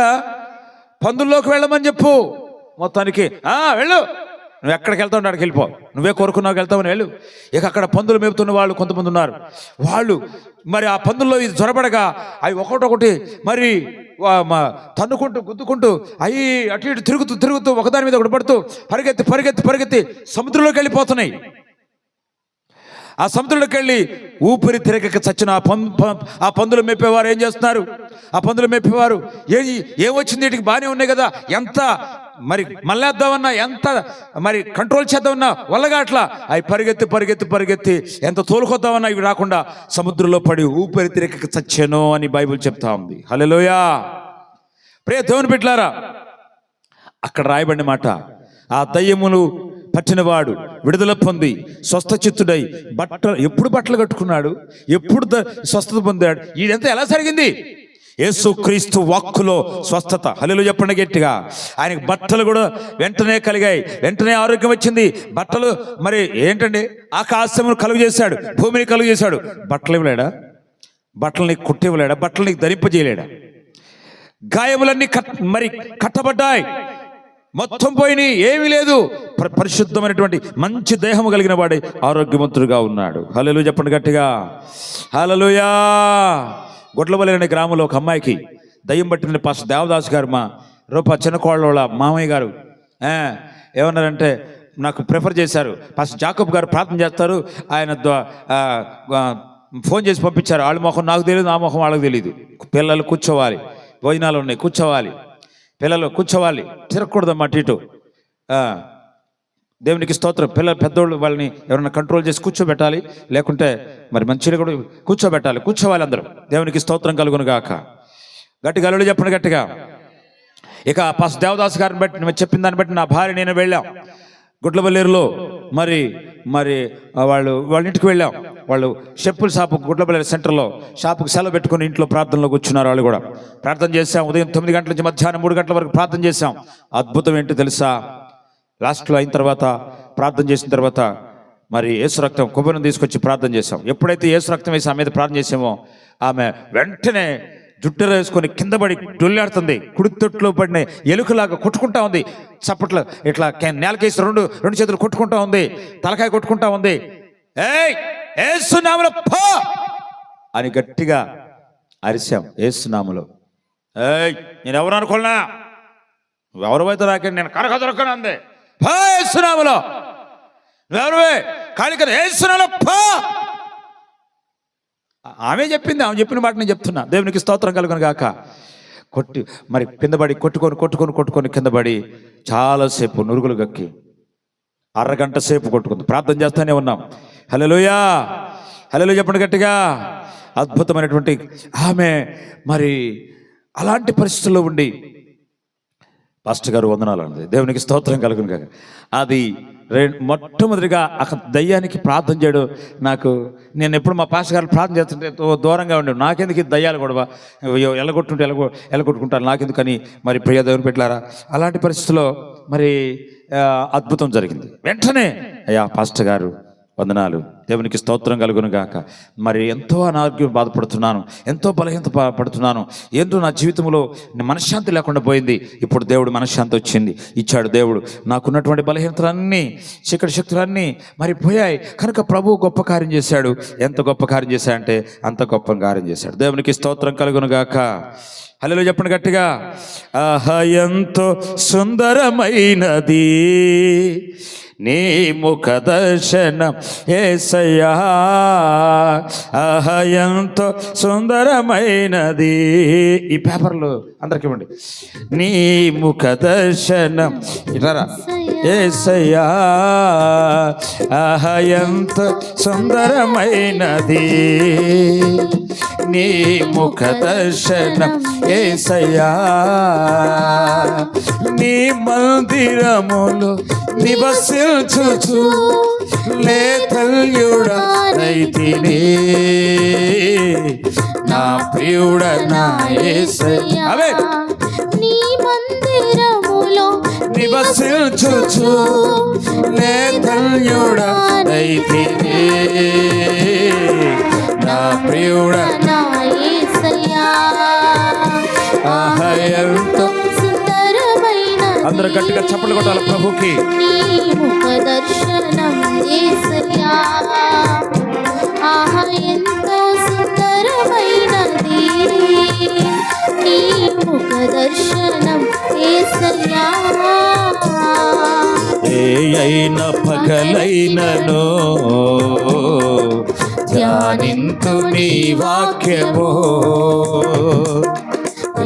పందుల్లోకి వెళ్ళమని చెప్పు. మొత్తానికి వెళ్ళు, నువ్వు ఎక్కడికి వెళ్తావు అక్కడికి వెళ్ళిపో, నువ్వే కోరుకున్నావు వెళ్తావని వెళ్ళు. ఇక అక్కడ పందులు మేపుతున్న వాళ్ళు కొంతమంది ఉన్నారు. వాళ్ళు మరి ఆ పందుల్లో ఇది జ్వరపడగా అవి ఒకటొకటి మరి తన్నుకుంటూ గుద్దుకుంటూ అవి అటు ఇటు తిరుగుతూ ఒకదాని మీద ఒకటి పడుతూ పరిగెత్తి సముద్రంలోకి వెళ్ళిపోతున్నాయి. ఆ సముద్రంలోకి వెళ్ళి ఊపిరి తిరగక చచ్చిన ఆ పందులు మేపేవారు ఏం చేస్తున్నారు? ఆ పందులు మేపేవారు ఏమొచ్చింది, వీటికి బాగానే ఉన్నాయి కదా, ఎంత మరి మళ్ళేద్దామన్నా, ఎంత మరి కంట్రోల్ చేద్దామన్నా వల్లగా అట్లా అవి పరిగెత్తి ఎంత తోలుకొద్దామన్నా ఇవి రాకుండా సముద్రంలో పడి ఊపిరి తిరగక చచ్చాను అని బైబిల్ చెప్తా ఉంది. హల్లెలూయా. ప్రియ దేవుని బిడ్డలారా, అక్కడ రాయబడిన మాట, ఆ దయ్యములు పట్టినవాడు విడుదల పొంది స్వస్థచిత్తుడై ఎప్పుడు బట్టలు కట్టుకున్నాడు, ఎప్పుడు స్వస్థత పొందాడు. ఇదంతా ఎలా జరిగింది? యేసు క్రీస్తు వాక్కులో స్వస్థత. హల్లెలూయా చెప్పండి గట్టిగా. ఆయనకి బట్టలు కూడా వెంటనే కలిగాయి, వెంటనే ఆరోగ్యం వచ్చింది. బట్టలు మరి ఏంటండి, ఆకాశమును కలుగు చేశాడు, భూమిని కలుగు చేశాడు. బట్టలు ఇవ్వలేడా? బట్టలని కుట్టివ్వలేడా? బట్టలని ధరింపజేయలేడా? గాయములన్నీ మరి కట్టబడ్డాయి, మొత్తం పోయినాయి, ఏమీ లేదు. పరిశుద్ధమైనటువంటి మంచి దేహము కలిగిన వాడే ఆరోగ్యవంతుడుగా ఉన్నాడు. హల్లెలూయా చెప్పండి గట్టిగా. హల్లెలూయా. గొడ్లవల్లి అనే గ్రామంలో ఒక అమ్మాయికి దయ్యం పట్టిన పాస్టర్ దేవదాస్ గారు, మా చిన్నకోళ్ళ వాళ్ళ మామయ్య గారు ఏమన్నారంటే నాకు ప్రిఫర్ చేశారు. పాస్టర్ జాకబ్ గారు ప్రార్థన చేస్తారు, ఆయన ఫోన్ చేసి పంపించారు. వాళ్ళ మొహం నాకు తెలియదు, నా మొహం వాళ్ళకి తెలియదు. పిల్లలు కూర్చోవాలి, భోజనాలు ఉన్నాయి, కూర్చోవాలి. పిల్లలు కూర్చోవాలి, తిరగకూడదమ్మా అటు ఇటు. దేవునికి స్తోత్రం. పిల్లలు పెద్దోళ్ళు వాళ్ళని ఎవరైనా కంట్రోల్ చేసి కూర్చోబెట్టాలి, లేకుంటే మరి మంచిగా కూడా కూర్చోబెట్టాలి. కూర్చోవాలి అందరూ. దేవునికి స్తోత్రం కలుగును గాక. గట్టిగా అల్లుడు చెప్పండి గట్టిగా. ఇక పాస్ దేవదాస్ గారిని బట్టి నేను చెప్పిన దాన్ని బట్టి నా భార్య నేను వెళ్ళాం గుడ్లబల్లేరులో. మరి మరి వాళ్ళ ఇంటికి వెళ్ళాం. వాళ్ళు చెప్పుల షాపు గుడ్లబల్లేరు సెంటర్లో షాపుకి సెలవు పెట్టుకుని ఇంట్లో ప్రార్థనలో కూర్చున్నారు. వాళ్ళు కూడా ప్రార్థన చేశాం. ఉదయం 9 గంటల నుంచి మధ్యాహ్నం 3 గంటల వరకు ప్రార్థన చేశాం. అద్భుతం ఏంటో తెలుసా? లాస్ట్లో అయిన తర్వాత ప్రార్థన చేసిన తర్వాత మరి యేసు రక్తం కొబ్బరిని తీసుకొచ్చి ప్రార్థన చేశాం. ఎప్పుడైతే యేసు రక్తం వేసి ఆమె మీద ప్రార్థన చేసామో ఆమె వెంటనే జుట్టెర వేసుకొని కింద పడి డొల్లాడుతుంది. కుడి తొట్టులో పడిన ఎలుకలాగా కొట్టుకుంటా ఉంది. చప్పట్లు ఇట్లా నేలకేసి రెండు చేతులు కొట్టుకుంటా ఉంది. తలకాయ కొట్టుకుంటా ఉంది. ఏయ్ యేసునామములో పో అని గట్టిగా అరిశాం. యేసునామములో. ఏయ్ నేను ఎవరు అనుకున్నా, నువ్వెవరైతే రాకండి, నేను కనక దొరకను అందే. పో యేసునామములో. నువ్వెవరువే కాళిక యేసునామములో పో. ఆమె చెప్పింది. ఆమె చెప్పిన మాట నేను చెప్తున్నా. దేవునికి స్తోత్రం కలుగును గాక. కొట్టి మరి కిందపడి కొట్టుకొని కిందపడి చాలాసేపు నురుగులు గక్కి అరగంట సేపు కొట్టుకుంది. ప్రార్థన చేస్తూనే ఉన్నాం. హల్లెలూయా, హల్లెలూయా చెప్పండి గట్టిగా. అద్భుతమైనటువంటి ఆమె మరి అలాంటి పరిస్థితుల్లో ఉండి పాస్టర్ గారు వందనాలు అన్నది. దేవునికి స్తోత్రం కలుగును గాక. అది మొట్టమొదటిగా అక్కడ దయ్యానికి ప్రార్థన చేయడం నాకు, నేను ఎప్పుడు మా పాస్టర్ గారు ప్రార్థన చేస్తుంటే దూరంగా ఉండే, నాకెందుకు ఇది దయ్యాలు కూడా ఎలగొట్టుకుంటారు నాకెందుకని. మరి ప్రియ దేవుని పెట్టారా అలాంటి పరిస్థితుల్లో మరి అద్భుతం జరిగింది. వెంటనే అయ్యా పాస్టర్ గారు వందనాలు, దేవునికి స్తోత్రం కలుగును గాక. మరి ఎంతో అనారోగ్యం బాధపడుతున్నాను, ఎంతో బలహీనత పడుతున్నాను, ఏంటో నా జీవితంలో మనశ్శాంతి లేకుండా పోయింది. ఇప్పుడు దేవుడు మనశ్శాంతి ఇచ్చాడు దేవుడు. నాకున్నటువంటి బలహీనతలన్నీ చీకటి శక్తులన్నీ మరి పోయాయి. కనుక ప్రభు గొప్ప కార్యం చేశాడు. ఎంత గొప్ప కార్యం చేశాడంటే అంత గొప్ప కార్యం చేశాడు. దేవునికి స్తోత్రం కలుగును గాక. హల్లెలూయా చెప్పండి గట్టిగా. ఆహా ఎంతో సుందరమైనది నీ ముఖ దర్శనం యేసయ్యా. ఆహా ఎంతో సుందరమైనది. ఈ పేపర్లు అందరికి ఇవ్వండి. నీ ముఖ దర్శనం ఇటారా యేసయ్యా. ఆహా ఎంతో సుందరమైనది నీ ముఖ దర్శనం యేసయ్యా. నీ మందిరములో నివసించుచు లేతల్యుడనైతిని నా ప్రియుడ నా యేసయ్యా. అవే నీ మందిరములో నివసించుచు లేతల్యుడనైతిని నా ప్రియుడ నా యేసయ్యా. ఆహా ఎంతో అందరూ గట్టిగా చప్పట్లు కొట్టాలి ప్రభుకి. నీ ముఖ దర్శనం యేసయ్యా. ఆహా ఎంతో సుందరమైనది నీ ముఖ దర్శనం యేసయ్యా. ఏ అయినా పగలైనను ధ్యానింతు నీ వాక్యము.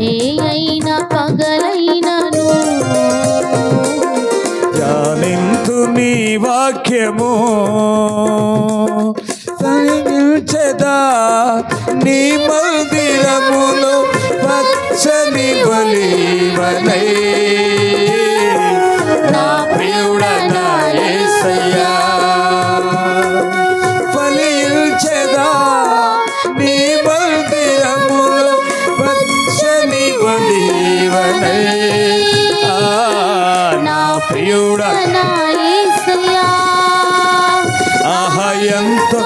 ఏ అయినా పగలైనను ధ్యానింతు నీ వాక్యము. సన్నిధించెదా నీ మందిరములో పచ్చని బలివలై నా ప్రియుడ నా యేసయ్యా. ఫలించెదా నీ మందిరములో పచ్చని బలివలై నా ప్రియుడ నా యేసయ్యా. ఆహా ఎంతో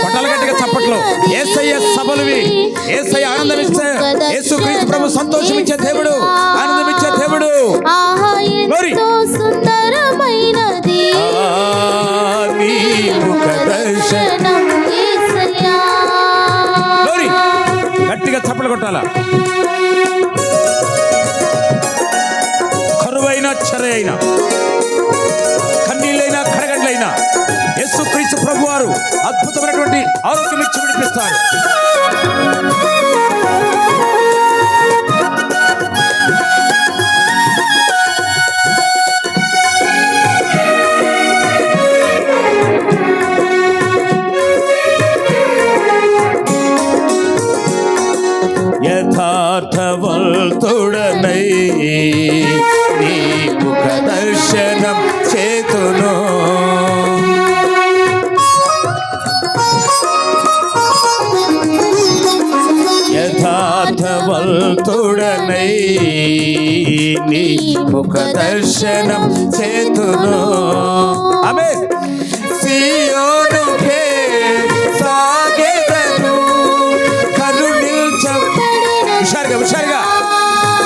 పట్టాలు గట్టిగా చప్పట్లు. యేసయ్య సభలువి, యేసయ్య ఆనందమిచ్చే, యేసుక్రీస్తు ప్రభు సంతోషమిచ్చే దేవుడు, ఆనందమిచ్చే దేవుడు. ఆహా ఎంతో సుందరమైనది నీ ముఖ దర్శనం యేసయ్యా. గట్టిగా చప్పట్లు కొట్టాలా. కరువైనా చెర అయినా కన్నీళ్ళైనా కడగండ్లైనా యేసుక్రీస్తు ప్రభు వారు అద్భుతమైనటువంటి ఆరోగ్యం ఇచ్చి విడిపిస్తారు. దర్శనం చేతును. ఆమేన్. సియోనుకే సాగెదను హుషారుగా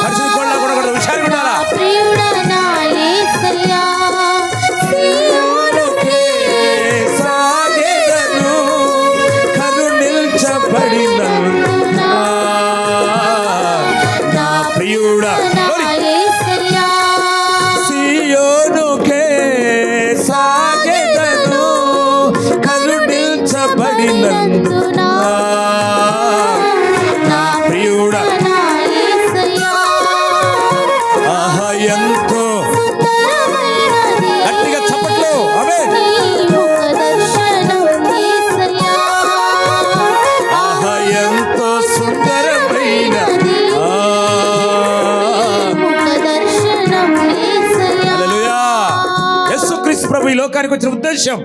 పరిస్థితి కూడా హుషారుగా ఉండాలా. ప్రియుడా నా యేసయ్యా సియోనుకే సాగెదను కరుణించబడిన నా ప్రియుడా. నా యేసయ్యా సియోనుకే సాగెదను కరుణించబడినందునా నా ప్రియుడా. నా యేసయ్యా ఆహా ఎంతో సుందరమైనది గట్టిగా చప్పట్లు. ఆమేన్. నీ ముఖ దర్శనం యేసయ్యా ఆహా ఎంతో సుందరమైనది ముఖ దర్శనం యేసయ్యా. హల్లెలూయా. యేసుక్రీస్తు ప్రభు ఈ లోకానికి వచ్చిన ఉద్దేశం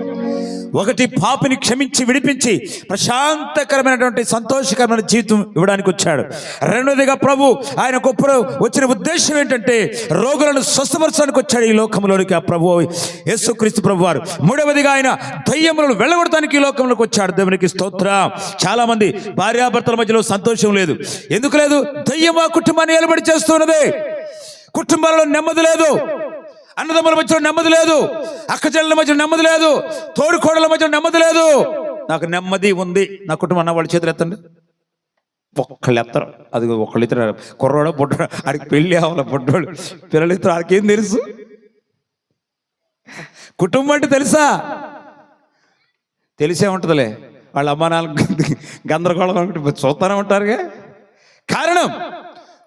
ఒకటి, పాపిని క్షమించి విడిపించి ప్రశాంతకరమైనటువంటి సంతోషకరమైన జీవితం ఇవ్వడానికి వచ్చాడు. రెండోదిగా ప్రభు ఆయన గొప్ప వచ్చిన ఉద్దేశం ఏంటంటే రోగులను స్వస్థపరచడానికి వచ్చాడు ఈ లోకంలోనికి ఆ ప్రభు యేసుక్రీస్తు ప్రభు వారు. మూడవదిగా ఆయన దయ్యములను వెళ్ళగొడటానికి ఈ లోకంలోకి వచ్చాడు. దేవునికి స్తోత్రం. చాలా మంది భార్యాభర్తల మధ్యలో సంతోషం లేదు. ఎందుకు లేదు? దయ్యం ఆ కుటుంబాన్ని ఏలుబడి చేస్తున్నది. కుటుంబాలలో నెమ్మది లేదు. అన్నదమ్ముల మధ్యలో నెమ్మది లేదు. అక్కచెల్లెల మధ్య నెమ్మది లేదు. తోడుకోడల మధ్య నెమ్మది లేదు. నాకు నెమ్మది ఉంది నా కుటుంబం అన్న వాళ్ళ చేతులు ఎత్తండి. ఒక్కళ్ళు ఎత్తరు. అది ఒకళ్ళు ఇద్దరు కుర్రోడో బొడ్డోడు ఆడికి పెళ్ళి అవ్వాలి. బొడ్డోడు పిల్లలు ఇద్దరు ఆడికేం తెలుసు? కుటుంబం అంటే తెలుసా? తెలిసే ఉంటుందిలే. వాళ్ళ అమ్మా నాన్న గందరగోళం చూస్తూనే ఉంటారుగా. కారణం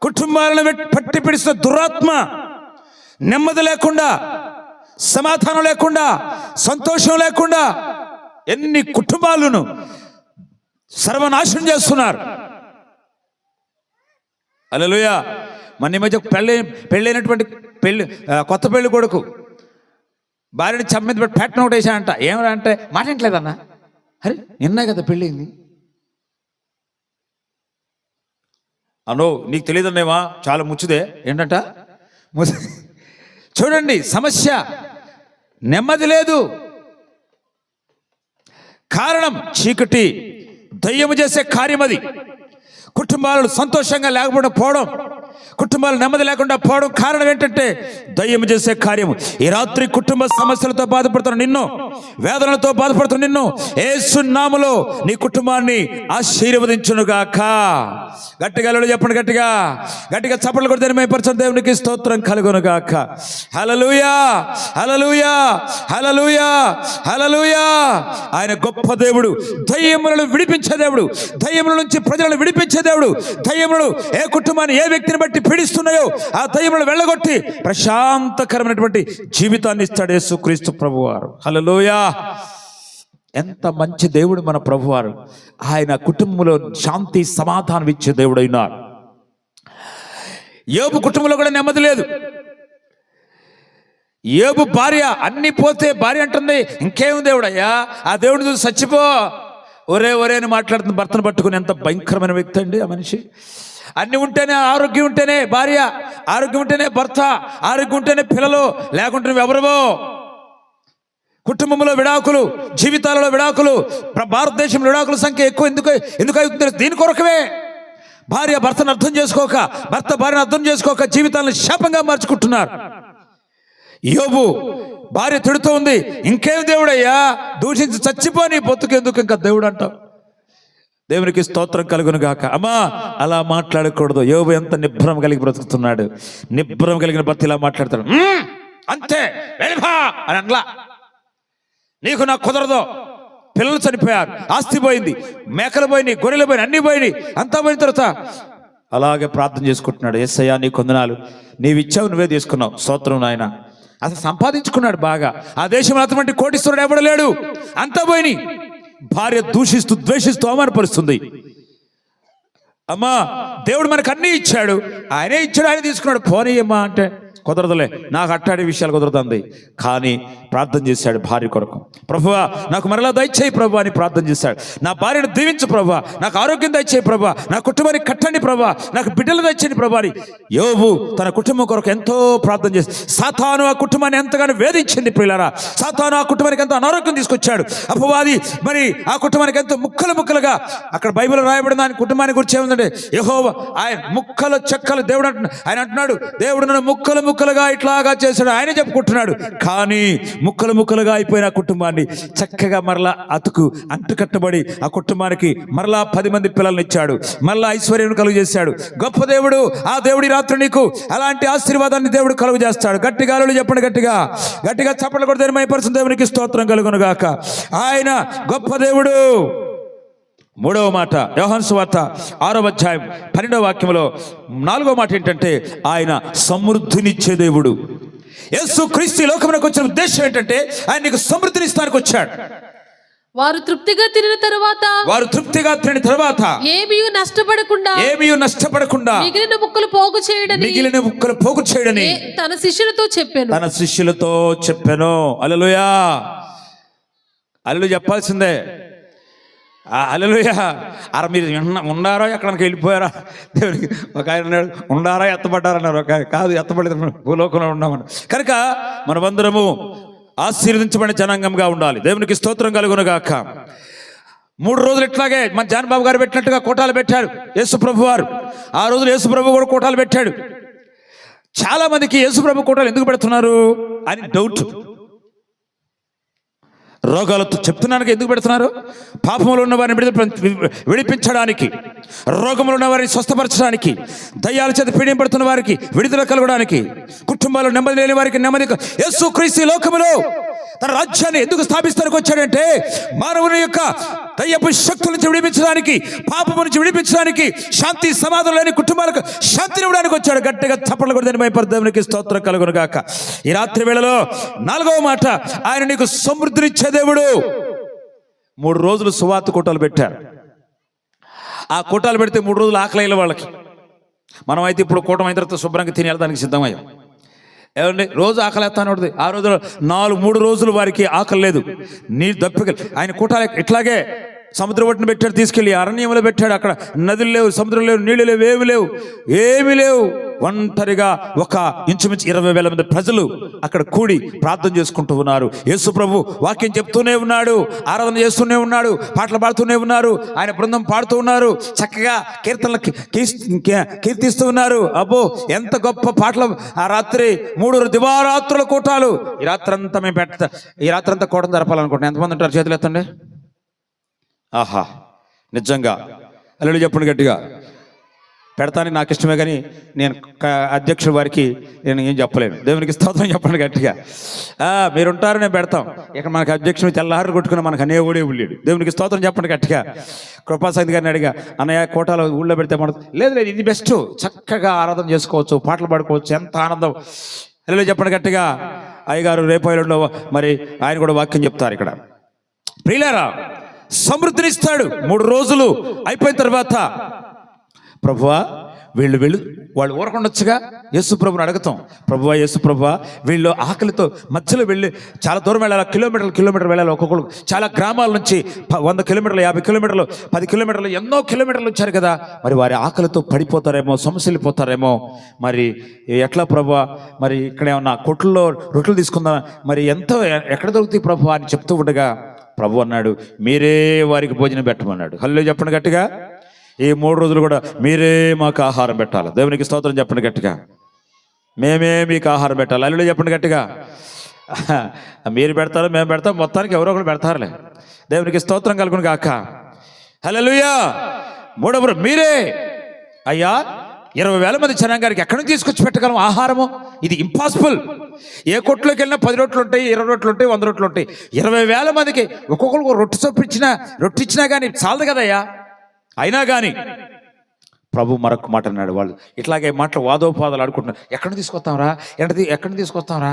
కుటుంబాలను పట్టి పిడిస్తున్న దురాత్మ. నెమ్మది లేకుండా, సమాధానం లేకుండా, సంతోషం లేకుండా ఎన్ని కుటుంబాలను సర్వనాశనం చేస్తున్నారు. హల్లెలూయా. మన ఈ మధ్య పెళ్ళైనటువంటి కొత్త పెళ్లి కొడుకు భార్యని చమ్మిది పెట్టి పెట్టిన ఒకటి వేసాడంట. ఏమరా అంటే మాట ఏంట్లేదన్నా. అరే నిన్నా కదా పెళ్ళయింది అనో నీకు తెలియదన్నేవా చాలా ముచ్చుదే ఏంటంట. చూడండి సమస్య, నెమ్మది లేదు. కారణం చీకటి, దయ్యము చేసే కార్యం అది. కుటుంబాలు సంతోషంగా లేకపోవడం పోవడం, కుటుంబాలు నెమ్మది లేకుండా పోవడం కారణం ఏంటంటే దయ్యము చేసే కార్యము. ఈ రాత్రి కుటుంబ సమస్యలతో బాధపడుతున్న నిన్ను, వేదనలతో బాధపడుతున్న నిన్ను యేసు నామములో నీ కుటుంబాన్ని ఆశీర్వదించునుగాక. గట్టిగా చెప్పండి. గట్టిగా చప్పట్లు కొడితే మహిమపరచండి. దేవునికి స్తోత్రం కలుగునుగాక. హల్లెలూయా, హల్లెలూయా, హల్లెలూయా, హల్లెలూయా. ఆయన గొప్ప దేవుడు, దయ్యములను విడిపించే దేవుడు, దయ్యముల నుంచి ప్రజలను విడిపించే దేవుడు. దయ్యములు ఏ కుటుంబాన్ని ఏ వ్యక్తిని బట్టి పీడిస్తున్నాయో ఆ దయ్యములను వెళ్ళగొట్టి ప్రశాంతకరమైనటువంటి జీవితాన్ని ఇస్తాడు యేసుక్రీస్తు ప్రభువారు. హల్లెలూయా. ఎంత మంచి దేవుడు మన ప్రభువారు. ఆయన కుటుంబంలో శాంతి సమాధానం ఇచ్చే దేవుడు అయినారు. యోబు కుటుంబంలో కూడా నెమ్మది లేదు. యోబు భార్య అన్ని పోతే భార్య అంటుంది ఇంకేం దేవుడయ్యా, ఆ దేవుడిని చూసి చచ్చిపో ఒరే అని మాట్లాడుతున్న భర్తను పట్టుకుని. ఎంత భయంకరమైన వ్యక్తి అండి ఆ మనిషి. అన్ని ఉంటేనే ఆరోగ్యం ఉంటేనే భార్య, ఆరోగ్యం ఉంటేనే భర్త, ఆరోగ్యం ఉంటేనే పిల్లలు, లేకుంటే నువ్వెవరవో. కుటుంబంలో విడాకులు, జీవితాలలో విడాకులు, భారతదేశంలో విడాకుల సంఖ్య ఎక్కువ. ఎందుకు అవుతుంది? దీని కొరకవే. భార్య భర్తను అర్థం చేసుకోక, భర్త భార్యను అర్థం చేసుకోక జీవితాలను శాపంగా మార్చుకుంటున్నారు. యోబు భార్య తిడుతూ ఉంది, ఇంకేం దేవుడయ్యా, దూషించి చచ్చిపోని బతుకెందుకు ఇంకా దేవుడు అంటావు. దేవునికి స్తోత్రం కలుగును గాక. అమ్మా అలా మాట్లాడకూడదు. యోబు ఎంత నిబ్బరం కలిగి బ్రతుకుతున్నాడు. నిబ్బరం కలిగిన భర్త ఇలా మాట్లాడతాడు, అంతే వెళ్ళిపో అని అనలా. నీకు నాకు కుదరదు. పిల్లలు చనిపోయారు, ఆస్తి పోయింది, మేకలు పోయినాయి, గొర్రెలు పోయినాయి, అన్ని పోయినాయి. అంతా పోయిన తర్వాత అలాగే ప్రార్థన చేసుకుంటున్నాడు. యేసయ్యా నీ కొందనాలు, నీవు ఇచ్చావు, నువ్వే తీసుకున్నావు, స్తోత్రం నాయన. అసలు సంపాదించుకున్నాడు బాగా. ఆ దేశంలో అటువంటి కోటీశ్వరుడు ఎవడు లేడు. అంతా పోయినాయి. భార్య దూషిస్తూ ద్వేషిస్తూ అవమానపరుస్తుంది. అమ్మా దేవుడు మనకు అన్నీ ఇచ్చాడు, ఆయనే ఇచ్చాడు, ఆయన తీసుకున్నాడు, పోనీయమ్మా అంటే కుదరదులే, నాకు అట్టాడే విషయాలు కుదరదంది. కానీ ప్రార్థన చేశాడు భార్య కొరకు. ప్రభువా నాకు మరలా దయచేయి ప్రభు అని ప్రార్థన చేశాడు. నా భార్యను దీవించు ప్రభా, నాకు ఆరోగ్యం దయచేయి ప్రభా, నా కుటుంబానికి కట్టండి ప్రభా, నాకు బిడ్డలు దయచేయండి ప్రభా అని యోబు తన కుటుంబం కొరకు ఎంతో ప్రార్థన చేసి సాతాను ఆ కుటుంబాన్ని ఎంతగానో వేధించింది. ప్రియులారా, సాతాను ఆ కుటుంబానికి ఎంతో అనారోగ్యం తీసుకొచ్చాడు. అపవాది మరి ఆ కుటుంబానికి ఎంతో ముక్కలుగా అక్కడ బైబిల్ రాయబడిన ఆయన కుటుంబాన్ని గురించి ఏముందంటే యెహోవా ఆయన ముక్కలు చెక్కలు దేవుడు ఆయన అంటున్నాడు, దేవుడు నన్ను ముక్కలుగా ఇట్లాగా చేశాడు ఆయన చెప్పుకుంటున్నాడు. కానీ ముక్కలుగా అయిపోయిన ఆ కుటుంబాన్ని చక్కగా మరలా అంటుకట్టబడి ఆ కుటుంబానికి మరలా 10 మంది పిల్లల్ని ఇచ్చాడు, మరలా ఐశ్వర్యం కలుగు చేశాడు. గొప్ప దేవుడు. ఆ దేవుడి రాత్రి నీకు అలాంటి ఆశీర్వాదాన్ని దేవుడు కలుగు చేస్తాడు. గట్టిగా హల్లెలూయా చెప్పండి. గట్టిగా చప్పట్లు కొట్టి మహిమపరచు దేవునికి స్తోత్రం కలుగును గాక. ఆయన గొప్ప దేవుడు. 3వ మాట యోహాను సువార్త 6వ అధ్యాయం 12వ వాక్యంలో 4వ మాట ఏంటంటే ఆయన సమృద్ధినిచ్చే దేవుడు. యేసు క్రీస్తు లోకమునకు వచ్చిన ఉద్దేశం ఏంటంటే ఆయన నీకు సమృద్ధినిస్తానికి వచ్చాడు. వారు తృప్తిగా తినిన తరువాత ఏమీ నష్టపడకుండా మిగిలిన ముక్కలు పోగు చేయడని తన శిష్యులతో చెప్పాను. హల్లెలూయా చెప్పాల్సిందే. హల్లెలూయా. అరే మీరు ఉండారా ఎక్కడికి వెళ్ళిపోయారా? దేవునికి ఒక ఆయన అన్నాడు ఉండారా ఎత్తబడ్డారన్నారు, ఒక కాదు ఎత్తబడలేదు, భూలోకంలో ఉన్నామని. కనుక మనమందరము ఆశీర్వదించబడిన జనాంగంగా ఉండాలి. దేవునికి స్తోత్రం కలుగును గాక. 3 రోజులు ఇట్లాగే మన జానబాబు గారు పెట్టినట్టుగా కోటాలు పెట్టాడు యేసు ప్రభు వారు. ఆ రోజులు యేసు ప్రభు కూడా కోటాలు పెట్టాడు. చాలా మందికి యేసు ప్రభు కోటాలు ఎందుకు పెడుతున్నారు అని డౌట్. రోగాలతో చెప్తున్నానికి ఎందుకు పెడుతున్నారు? పాపంలో ఉన్న వారిని విడిపించడానికి, రోగంలో ఉన్న వారిని స్వస్థపరచడానికి, దయ్యాల చేత పీడింపడుతున్న వారికి విడుదల కలగడానికి, కుటుంబాల్లో నెమ్మది లేని వారికి నెమ్మది. యేసుక్రీస్తు లోకములో తన రాజ్యాన్ని ఎందుకు స్థాపిస్తానికి వచ్చాడంటే మానవుని యొక్క దయ్యపు శక్తుల నుంచి విడిపించడానికి, పాపము నుంచి విడిపించడానికి, శాంతి సమాధానం లేని కుటుంబాలకు శాంతిని ఇవ్వడానికి వచ్చాడు. గట్టిగా చప్పట్లు కొట్టి మహిమపరచు స్తోత్రం కలుగును గాక. ఈ రాత్రి వేళలో 4వ మాట ఆయన నీకు సమృద్ధినిచ్చే దేవుడు. 3 రోజులు సువార్త కోటాలు పెట్టారు. ఆ కోటాలు పెడితే 3 రోజులు ఆకలి అయ్యే వాళ్ళకి. మనం అయితే ఇప్పుడు కూటమి అయిన తర్వాత శుభ్రంగా తిని వెళ్ళడానికి సిద్ధమయ్యాం. ఏమండి రోజు ఆకలి ఎత్తాను. ఆ రోజులో 3 రోజులు వారికి ఆకలి లేదు. నీరు దప్పికలు. ఆయన కూటాలు ఇట్లాగే సముద్రం ఒడ్డున పెట్టాడు, తీసుకెళ్ళి అరణ్యంలో పెట్టాడు. అక్కడ నదులు లేవు, సముద్రం లేవు, నీళ్ళు లేవు, ఏమి లేవు. ఒంటరిగా ఒక ఇంచుమించు 20,000 మంది ప్రజలు అక్కడ కూడి ప్రార్థన చేసుకుంటూ ఉన్నారు. యేసు ప్రభు వాక్యం చెప్తూనే ఉన్నాడు, ఆరాధన చేస్తూనే ఉన్నాడు, పాటలు పాడుతూనే ఉన్నారు, ఆయన బృందం పాడుతూ ఉన్నారు, చక్కగా కీర్తనలు కీర్తిస్తూ ఉన్నారు. అబ్బో ఎంత గొప్ప పాటలు. ఆ రాత్రి 3 దివారాత్రుల కూటాలు. ఈ రాత్రంతా మేము ఈ రాత్రంతా కూటం జరపాలనుకుంటున్నాం. ఎంతమంది ఉంటారు? చేతులు ఎత్తండి. ఆహా నిజంగా హల్లెలూయా చెప్పండి గట్టిగా. పెడతానికి నాకు ఇష్టమే, కానీ నేను అధ్యక్షుల వారికి నేను ఏం చెప్పలేను. దేవునికి స్తోత్రం చెప్పండి గట్టిగా. మీరుంటారు, నేను పెడతాం. ఇక్కడ మనకు అధ్యక్షుడు తెల్లారు కొట్టుకుని మనకు అనేవుడే ఉళ్ళాడు. దేవునికి స్తోత్రం చెప్పండి గట్టిగా. కృపాసంతి గారిని అడిగా, అన్నయ్య కోటాలు ఊళ్ళో పెడితే మన లేదు ఇది బెస్ట్, చక్కగా ఆరాధన చేసుకోవచ్చు, పాటలు పాడుకోవచ్చు, ఎంత ఆనందం. హల్లెలూయా చెప్పండి గట్టిగా. అయ్యగారు రేపాయలలో మరి ఆయన కూడా వాక్యం చెప్తారు ఇక్కడ. ప్రియులారా, సమృద్ధినిస్తాడు. 3 రోజులు అయిపోయిన తర్వాత ప్రభువా వాళ్ళు ఊరకుండొచ్చుగా యేసు ప్రభుని అడుగుతాం. ప్రభువా యేసు ప్రభువా వీళ్ళు ఆకలితో మధ్యలో వెళ్ళి చాలా దూరం వెళ్ళాలి, కిలోమీటర్ వెళ్ళాలి. ఒక్కొక్కరు చాలా గ్రామాల నుంచి 100 కిలోమీటర్లు, 50 కిలోమీటర్లు, 10 కిలోమీటర్లు, ఎన్నో కిలోమీటర్లు వచ్చారు కదా. మరి వారి ఆకలితో పడిపోతారేమో, సమస్యలిపోతారేమో. మరి ఎట్లా ప్రభువా, మరి ఇక్కడ ఏమన్నా కొట్లలో రొట్టెలు తీసుకుందాం, మరి ఎంతో ఎక్కడ దొరుకుతాయి ప్రభువా అని చెప్తూ ఉండగా ప్రభు అన్నాడు, మీరే వారికి భోజనం పెట్టమన్నాడు. హల్లెలూయా చెప్పండి గట్టిగా. ఈ 3 రోజులు కూడా మీరే మాకు ఆహారం పెట్టాలి. దేవునికి స్తోత్రం చెప్పండి గట్టిగా. మేమే మీకు ఆహారం పెట్టాలి. హల్లెలూయా చెప్పండి గట్టిగా. మీరు పెడతారు, మేము పెడతాం, మొత్తానికి ఎవరో ఒకరు పెడతారులే. దేవునికి స్తోత్రం కలుగును గాక. హల్లెలూయా. 3వ మీరే. అయ్యా 20,000 మంది జనాంగానికి ఎక్కడి నుంచి తీసుకొచ్చి పెట్టగలం ఆహారము? ఇది ఇంపాసిబుల్. ఏ కొట్లోకి వెళ్ళినా 10 రొట్టెలు ఉంటాయి, 20 రొట్టెలు ఉంటాయి, 100 రొట్టెలు ఉంటాయి. 20,000 మందికి ఒక్కొక్కరు రొట్టె ఇచ్చినా కానీ చాలదు కదయ్యా. అయినా కానీ ప్రభు మరొక మాట అన్నాడు. వాళ్ళు ఇట్లాగే మాటలు వాదోపాదాలు ఆడుకుంటున్నారు. ఎక్కడి నుంచి తీసుకొస్తాంరా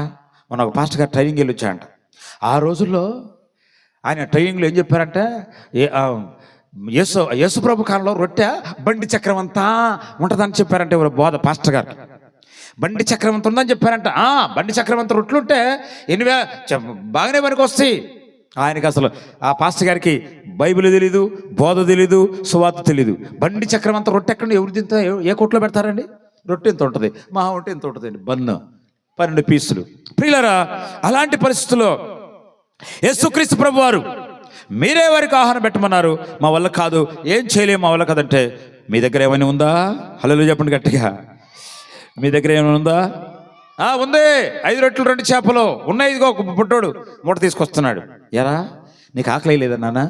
మన ఒక పాస్టర్ గారు ట్రైనింగ్ వెళ్ళి వచ్చాయంట. ఆ రోజుల్లో ఆయన ట్రైనింగ్లో ఏం చెప్పారంటే, యేసు ప్రభు కాలంలో రొట్టె బండి చక్రం అంతా ఉంటుందని చెప్పారంటే బోధ పాస్టర్ గారు. బండి చక్రం అంత ఉందని చెప్పారంట. బండి చక్రం అంత రొట్లుంటే బాగానే పనికి వస్తాయి. ఆయనకి అసలు ఆ పాస్టర్ గారికి బైబిల్ తెలీదు, బోధ తెలీదు, సువార్త తెలీదు. బండి చక్రం అంత రొట్టె ఎక్కడ ఎవరు తింటా, ఏ కోట్లో పెడతారండి? రొట్టె ఎంత ఉంటుంది, మహా ఉంటే ఎంత ఉంటుందండి, బన్ను 12 పీసులు. ప్రియులారా, అలాంటి పరిస్థితుల్లో యేసుక్రీస్తు ప్రభు వారు మీరే వారికి ఆహారం పెట్టమన్నారు. మా వల్ల కాదు, ఏం చేయలేము, మా వల్ల కాదంటే మీ దగ్గర ఏమైనా ఉందా? హల్లెలూయా చెప్పండి గట్టిగా. మీ దగ్గర ఏమైనా ఉందా? ఉంది, 5 రొట్టెలు 2 చేపలు ఉన్నాయి. ఇదిగో ఒక బుడ్డోడు మూట తీసుకొస్తున్నాడు. ఎరా నీకు ఆకలి లేదా నాన్న?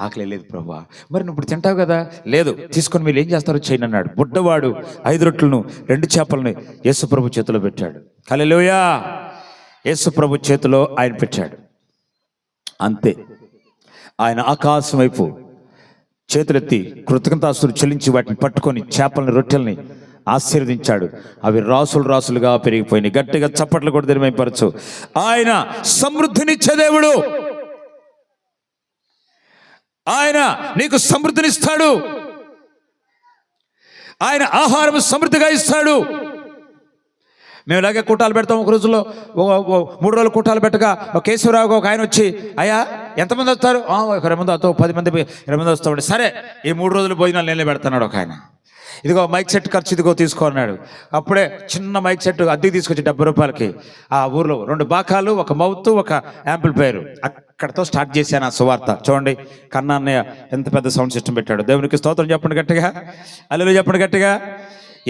ఆకలి లేదు ప్రభువా. మరి నువ్వు ఇప్పుడు తింటావు కదా? లేదు, తీసుకొని మీరు ఏం చేస్తారో చేయను అన్నాడు. బుడ్డవాడు 5 రొట్టెలను 2 చేపలని యేసు ప్రభు చేతిలో పెట్టాడు. హల్లెలూయా. యేసు ప్రభు చేతిలో ఆయన పెట్టాడు. అంతే, ఆయన ఆకాశం వైపు చేతులెత్తి కృతజ్ఞతాస్తుతులు చెల్లించి వాటిని పట్టుకొని చేపలని రొట్టెల్ని ఆశీర్వదించాడు. అవి రాసులు రాసులుగా పెరిగిపోయినాయి. గట్టిగా చప్పట్లు కూడా తెరిమైపరచు. ఆయన సమృద్ధినిచ్చే దేవుడు. ఆయన నీకు సమృద్ధినిస్తాడు. ఆయన ఆహారం సమృద్ధిగా ఇస్తాడు. మేము ఇలాగే కూటాలు పెడతాం. ఒక రోజుల్లో 3 రోజులు కూటాలు పెట్టగా ఒక కేశవరావు ఒక ఆయన వచ్చి, అయ్యా ఎంతమంది వస్తారు? 20 మంది వస్తావు, 10 మంది 20 మంది వస్తామండి. సరే, ఈ 3 రోజులు భోజనాలు నేనే పెడతాడు ఒక ఆయన. ఇదిగో మైక్ సెట్ ఖర్చు ఇదిగో తీసుకో అన్నాడు. అప్పుడే చిన్న మైక్ సెట్ అద్దెకి తీసుకొచ్చి 70 రూపాయలకి ఆ ఊర్లో 2 బాకాలు, ఒక మౌత్, ఒక యాంప్లిఫైర్. అక్కడతో స్టార్ట్ చేశాను ఆ సువార్త. చూడండి, కన్నా అన్నయ్య ఎంత పెద్ద సౌండ్ సిస్టమ్ పెట్టాడు. దేవునికి స్తోత్రం చెప్పండి గట్టిగా. హల్లెలూయా చెప్పండి గట్టిగా.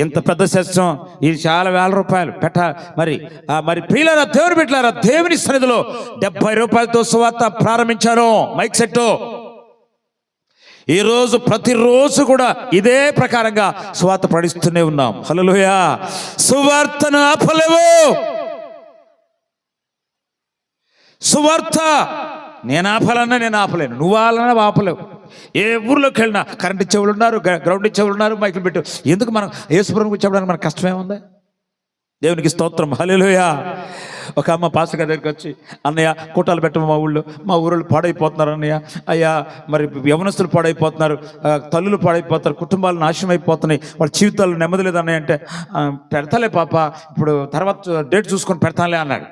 ఎంత పెద్ద సిస్టమ్ ఇది, చాలా వేల రూపాయలు మరి ప్రియులారా, దేవుని బిడ్డలారా, దేవుని సన్నిధిలో 70 రూపాయలతో సువార్త ప్రారంభించాను మైక్ సెట్. ఈరోజు ప్రతిరోజు కూడా ఇదే ప్రకారంగా సువార్త ప్రకటిస్తూనే ఉన్నాం. హల్లెలూయా. సువార్తను ఆపలేవు. సువార్త నేను ఆపాలన్నా నేను ఆపలేను, నువ్వు ఆలన్నా ఆపలేవు. ఏ ఊర్లోకి వెళ్ళినా కరెంట్ ఇచ్చేవాళ్ళు ఉన్నారు, గ్రౌండ్ ఇచ్చేవాళ్ళు ఉన్నారు, మైకులు పెట్టు. ఎందుకు మనం యేసుప్రభువుకి చెప్పడానికి మనకు కష్టమేముంది? దేవునికి స్తోత్రం. హల్లెలూయా. ఒక అమ్మ పాస్టర్ గారి దగ్గరికి వచ్చి, అన్నయ్య కూటాలు పెట్టము, మా ఊళ్ళు పాడైపోతున్నారు అన్నయ్య. అయ్యా మరి యవనస్తులు పాడైపోతున్నారు, తల్లులు పాడైపోతారు, కుటుంబాలు నాశనం అయిపోతున్నాయి, వాళ్ళ జీవితాలు నెమ్మది లేదు అన్నయ్య అంటే, పెడతాలే పాప, ఇప్పుడు తర్వాత డేట్ చూసుకొని పెడతానులే అన్నాడు.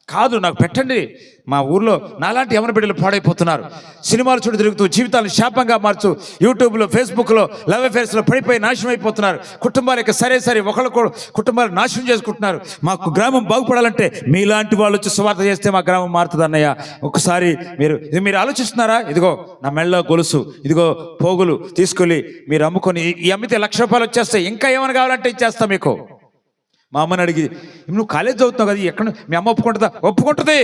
కాదు, నాకు పెట్టండి. మా ఊర్లో నాలాంటి యవన బిడ్డలు పాడైపోతున్నారు, సినిమాలు చూడు తిరుగుతూ జీవితాలను శాపంగా మార్చు, యూట్యూబ్లో, ఫేస్బుక్లో, లవ్ అఫేర్స్లో పడిపోయి నాశనం అయిపోతున్నారు. కుటుంబాలకి సరే ఒకళ్ళు కుటుంబాలు నాశనం చేసుకుంటున్నారు. మాకు గ్రామం బాగుపడాలంటే మీలాంటి వాళ్ళు వచ్చి సువార్త చేస్తే మా గ్రామం మారుతుంది అన్నయ్య. ఒకసారి మీరు ఆలోచిస్తున్నారా? ఇదిగో నా మెళ్ళ గొలుసు, ఇదిగో పోగులు తీసుకెళ్ళి మీరు అమ్ముకొని, ఈ అమ్మితే ₹1,00,000 వచ్చేస్తాయి, ఇంకా ఏమైనా కావాలంటే ఇచ్చేస్తా మీకు. మా అమ్మని అడిగి, నువ్వు కాలేజ్ చదువుతున్నావు కదా, ఎక్కడ మీ అమ్మ ఒప్పుకుంటుందా? ఒప్పుకుంటుంది.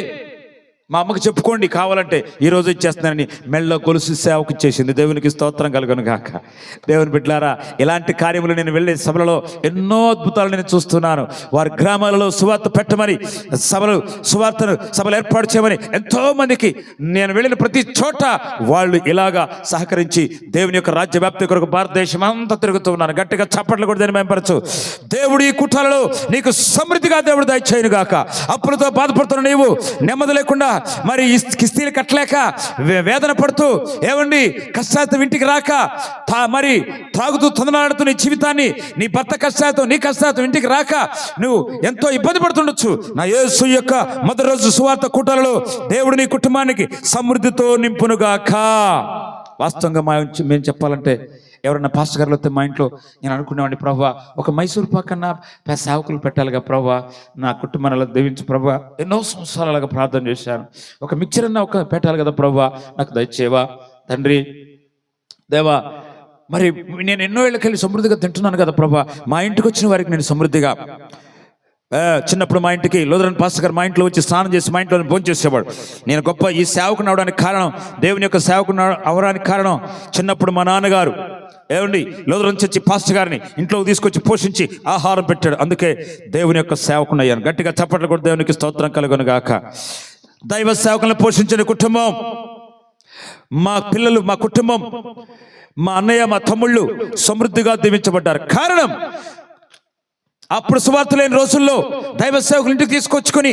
మా అమ్మకి చెప్పుకోండి కావాలంటే, ఈరోజు ఇచ్చేస్తున్నానని మెళ్ళ గొలుసు సేవకు ఇచ్చేసింది. దేవునికి స్తోత్రం కలుగును గాక. దేవుని బిడ్డలారా, ఇలాంటి కార్యములు నేను వెళ్ళే సభలలో ఎన్నో అద్భుతాలు నేను చూస్తున్నాను. వారి గ్రామాలలో సువార్త పెట్టమని సభలు ఏర్పాటు చేయమని ఎంతో మందికి నేను వెళ్ళిన ప్రతి చోట వాళ్ళు ఇలాగా సహకరించి దేవుని యొక్క రాజ్య వ్యాప్తి కొరకు భారతదేశం అంతా తిరుగుతూ ఉన్నారు. గట్టిగా చప్పట్లు కూడా దాన్ని మేంపరచు. దేవుడు ఈ కుట్రలలో నీకు సమృద్ధిగా దేవుడు దయచేయును గాక. అప్పులతో బాధపడుతున్న నీవు నెమ్మది లేకుండా, మరి కిస్తీలు కట్టలేక వేదన పడుతూ, ఏమండి కష్టాలతో ఇంటికి రాక, మరి త్రాగుతూ తొందరలాడుతూ నీ జీవితాన్ని, నీ భర్త కష్టాలతో, నీ కష్టాలతో ఇంటికి రాక నువ్వు ఎంతో ఇబ్బంది పడుతుండొచ్చు. నా యేసు యొక్క మొదటి రోజు సువార్త కూటాలలో దేవుడు నీ కుటుంబానికి సమృద్ధితో నింపునుగాక. వాస్తవంగా మేము చెప్పాలంటే, ఎవరన్నా పాస్టర్ గారు వస్తే మా ఇంట్లో నేను అనుకునేవాడిని, ప్రభువా ఒక మైసూరు పక్కన సేవకులు పెట్టాలిగా ప్రభువా, నా కుటుంబాన్ని దీవించు ప్రభువా. ఎన్నో సంవత్సరాలుగా ప్రార్థన చేశాను. ఒక మిక్చర్ అన్న ఒక పెట్టాలి కదా ప్రభువా, నాకు దయచేవా తండ్రి దేవా. మరి నేను ఎన్నో ఏళ్ళకెళ్ళి సమృద్ధిగా తింటున్నాను కదా ప్రభువా, మా ఇంటికి వచ్చిన వారికి నేను సమృద్ధిగా. చిన్నప్పుడు మా ఇంటికి లోదరన్ పాస్టర్ గారు మా ఇంట్లో వచ్చి స్నానం చేసి మా ఇంట్లో భోజనం చేసేవాడు. నేను గొప్ప ఈ సేవకుని అవడానికి కారణం, దేవుని యొక్క సేవకుని అవడానికి కారణం, చిన్నప్పుడు మా నాన్నగారు ఏమండి లోదరన్ చర్చి పాస్టర్ గారిని ఇంట్లోకి తీసుకొచ్చి పోషించి ఆహారం పెట్టాడు. అందుకే దేవుని యొక్క సేవకుని అయ్యాను. గట్టిగా చప్పట్లు కూడా దేవునికి స్తోత్రం కలుగును గాక. దైవ సేవకులను పోషించిన కుటుంబం, మా పిల్లలు, మా కుటుంబం, మా అన్నయ్య, మా తమ్ముళ్ళు సమృద్ధిగా దీవించబడ్డారు. కారణం, అప్పుడు సువార్త లేని రోజుల్లో దైవ సేవకులు ఇంటికి తీసుకొచ్చుకొని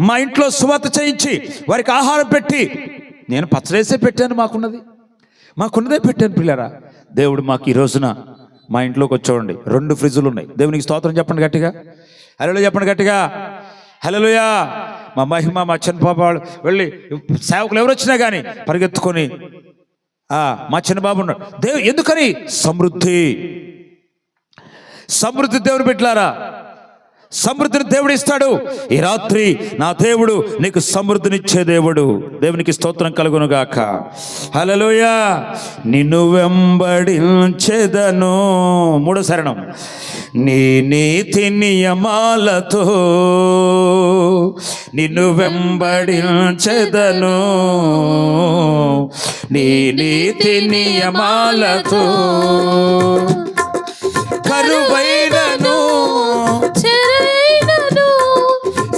మా ఇంట్లో సువార్త చేయించి వారికి ఆహారం పెట్టి, నేను పచ్చడేసే పెట్టాను, మాకున్నదే పెట్టాను. పిల్లరా, దేవుడు మాకు ఈ రోజున మా ఇంట్లోకి వచ్చేవాడి 2 ఫ్రిడ్జులు ఉన్నాయి. దేవునికి స్తోత్రం చెప్పండి గట్టిగా. హల్లెలూయా చెప్పండి గట్టిగా, హల్లెలూయా. మా మహిమ మా చిన్న పాప వాళ్ళు వెళ్ళి సేవకులు ఎవరు వచ్చినా కానీ పరిగెత్తుకొని మా చిన్న బాబు ఉన్నాడు. ఎందుకని? సమృద్ధి దేవుడు బిడ్డలారా, సమృద్ధిని దేవుడు ఇస్తాడు. ఈ రాత్రి నా దేవుడు నీకు సమృద్ధినిచ్చే దేవుడు. దేవునికి స్తోత్రం కలుగును గాక. హల్లెలూయా. నిన్ను వెంబడించెదను, మూడో శరణం. నీ నీతి నియమాలతో నిన్ను వెంబడించెదను, నీ నీతి నియమాలతో. కరువైనను చెరైనను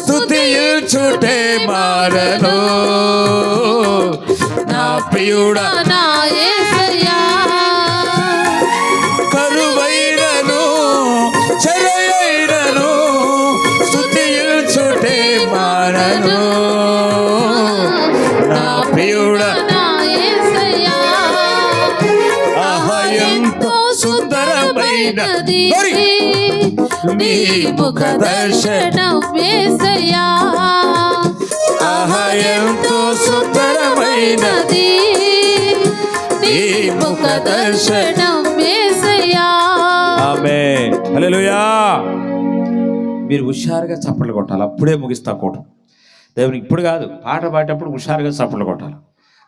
స్తుతించుటే మారను, నా ప్రియుడా నా యేసయ్యా. కరువైనను చెరైనను స్తుతించుటే మారను, నా ప్రియుడా నా యేసయ్యా. ఆహా ఎంతో సుందరమైనది నీ ముఖ దర్శనం యేసయ్యా. ఆహా ఎంతో సుందరమైనది నీ ముఖ దర్శనం యేసయ్యా. ఆమేన్. హల్లెలూయా. మీరు హుషారుగా చప్పట్లు కొట్టాలి, అప్పుడే ముగిస్తా కూటం. దేవునికి ఇప్పుడు కాదు, పాట పాడేటప్పుడు హుషారుగా చప్పట్లు కొట్టాలి,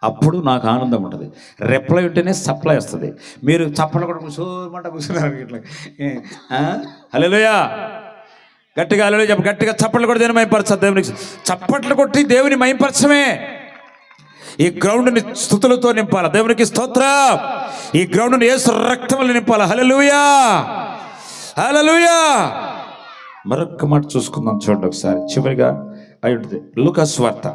అప్పుడు నాకు ఆనందం ఉంటుంది. రిప్లై ఉంటేనే సప్లై వస్తుంది. మీరు చప్పట్లు కొట్ట కూర్చోమంట కూర్చున్నారు ఇట్లా. హల్లెలూయా. గట్టిగా హల్లెలూయా చెప్పు. గట్టిగా చప్పట్లు కొట్టి దేవుని మహిమపరచాలి. దేవునికి చప్పట్లు కొట్టి దేవుని మహిమపరచమే. ఈ గ్రౌండ్ని స్తుతులతో నింపాలి. దేవునికి స్తోత్రం. ఈ గ్రౌండ్ని యేసు రక్తములు నింపాలి. హల్లెలూయా, హల్లెలూయా. మరొక్క మాట చూసుకుందాం, చూడండి ఒకసారి. చివరిగా అయి ఉంటుంది లూకా సువార్త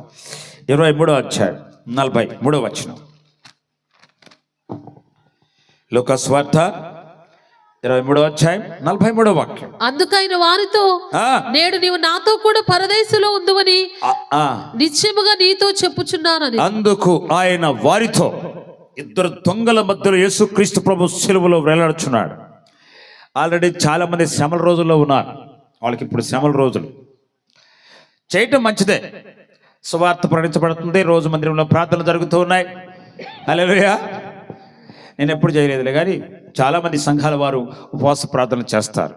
23వ అధ్యాయం 43వ వచనం. లూకా సువార్త 23వ అధ్యాయం 43వ వాక్యం. అందుకైన వారితో, నేడు నీవు నాతో కూడా పరదేశంలో ఉందువని నిశ్చయముగా నీతో చెప్పుచున్నానని. అందుకు ఆయన వారితో, ఇద్దరు దొంగల మధ్యలో యేసుక్రీస్తు ప్రభు సిలువలో వేలాడుచున్నాడు. ఆల్రెడీ చాలా మంది శ్రమల రోజుల్లో ఉన్నారు. వాళ్ళకి ఇప్పుడు శ్రమల రోజులు. చేయటం మంచిదే, సువార్త ప్రకటించబడుతుంది, రోజు మందిరంలో ప్రార్థనలు జరుగుతూ ఉన్నాయి. హల్లెలూయా. నేను ఎప్పుడు చేయలేదులే, కానీ చాలామంది సంఘాల వారు ఉపవాస ప్రార్థనలు చేస్తారు.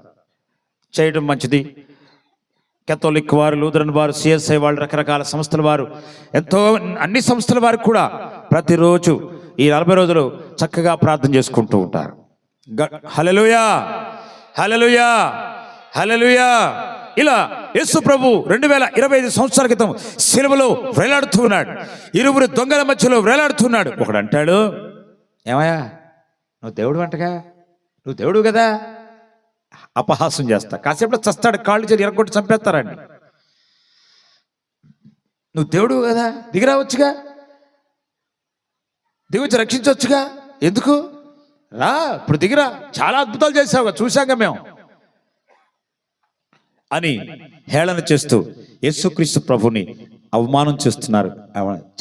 చేయడం మంచిది. కేథోలిక్ వారు, లూథరన్ వారు, సిఎస్ఐ వాళ్ళు, రకరకాల సంస్థల వారు, ఎంతో అన్ని సంస్థల వారు కూడా ప్రతిరోజు ఈ 40 రోజులు చక్కగా ప్రార్థన చేసుకుంటూ ఉంటారు. హల్లెలూయా, హల్లెలూయా, హల్లెలూయా. ఇలా యేసు ప్రభు 2025 సంవత్సరాల క్రితం సిలువలో వేలాడుతూ ఉన్నాడు. ఇరువురు దొంగల మధ్యలో వేలాడుతున్నాడు. ఒకడు అంటాడు, ఏమయ్యా నువ్వు దేవుడు అంటగా, నువ్వు దేవుడు కదా. అపహాసం చేస్తా. కాసేపు చస్తాడు, కాళ్ళు చేసి ఎరగొట్టి చంపేస్తారండి. నువ్వు దేవుడు కదా, దిగిరావచ్చుగా, దిగొచ్చి రక్షించవచ్చుగా, ఎందుకు రా, ఇప్పుడు దిగిరా, చాలా అద్భుతాలు చేసావుగా, చూశాక మేము అని హేళన చేస్తూ యేసుక్రీస్తు ప్రభుని అవమానం చేస్తున్నారు.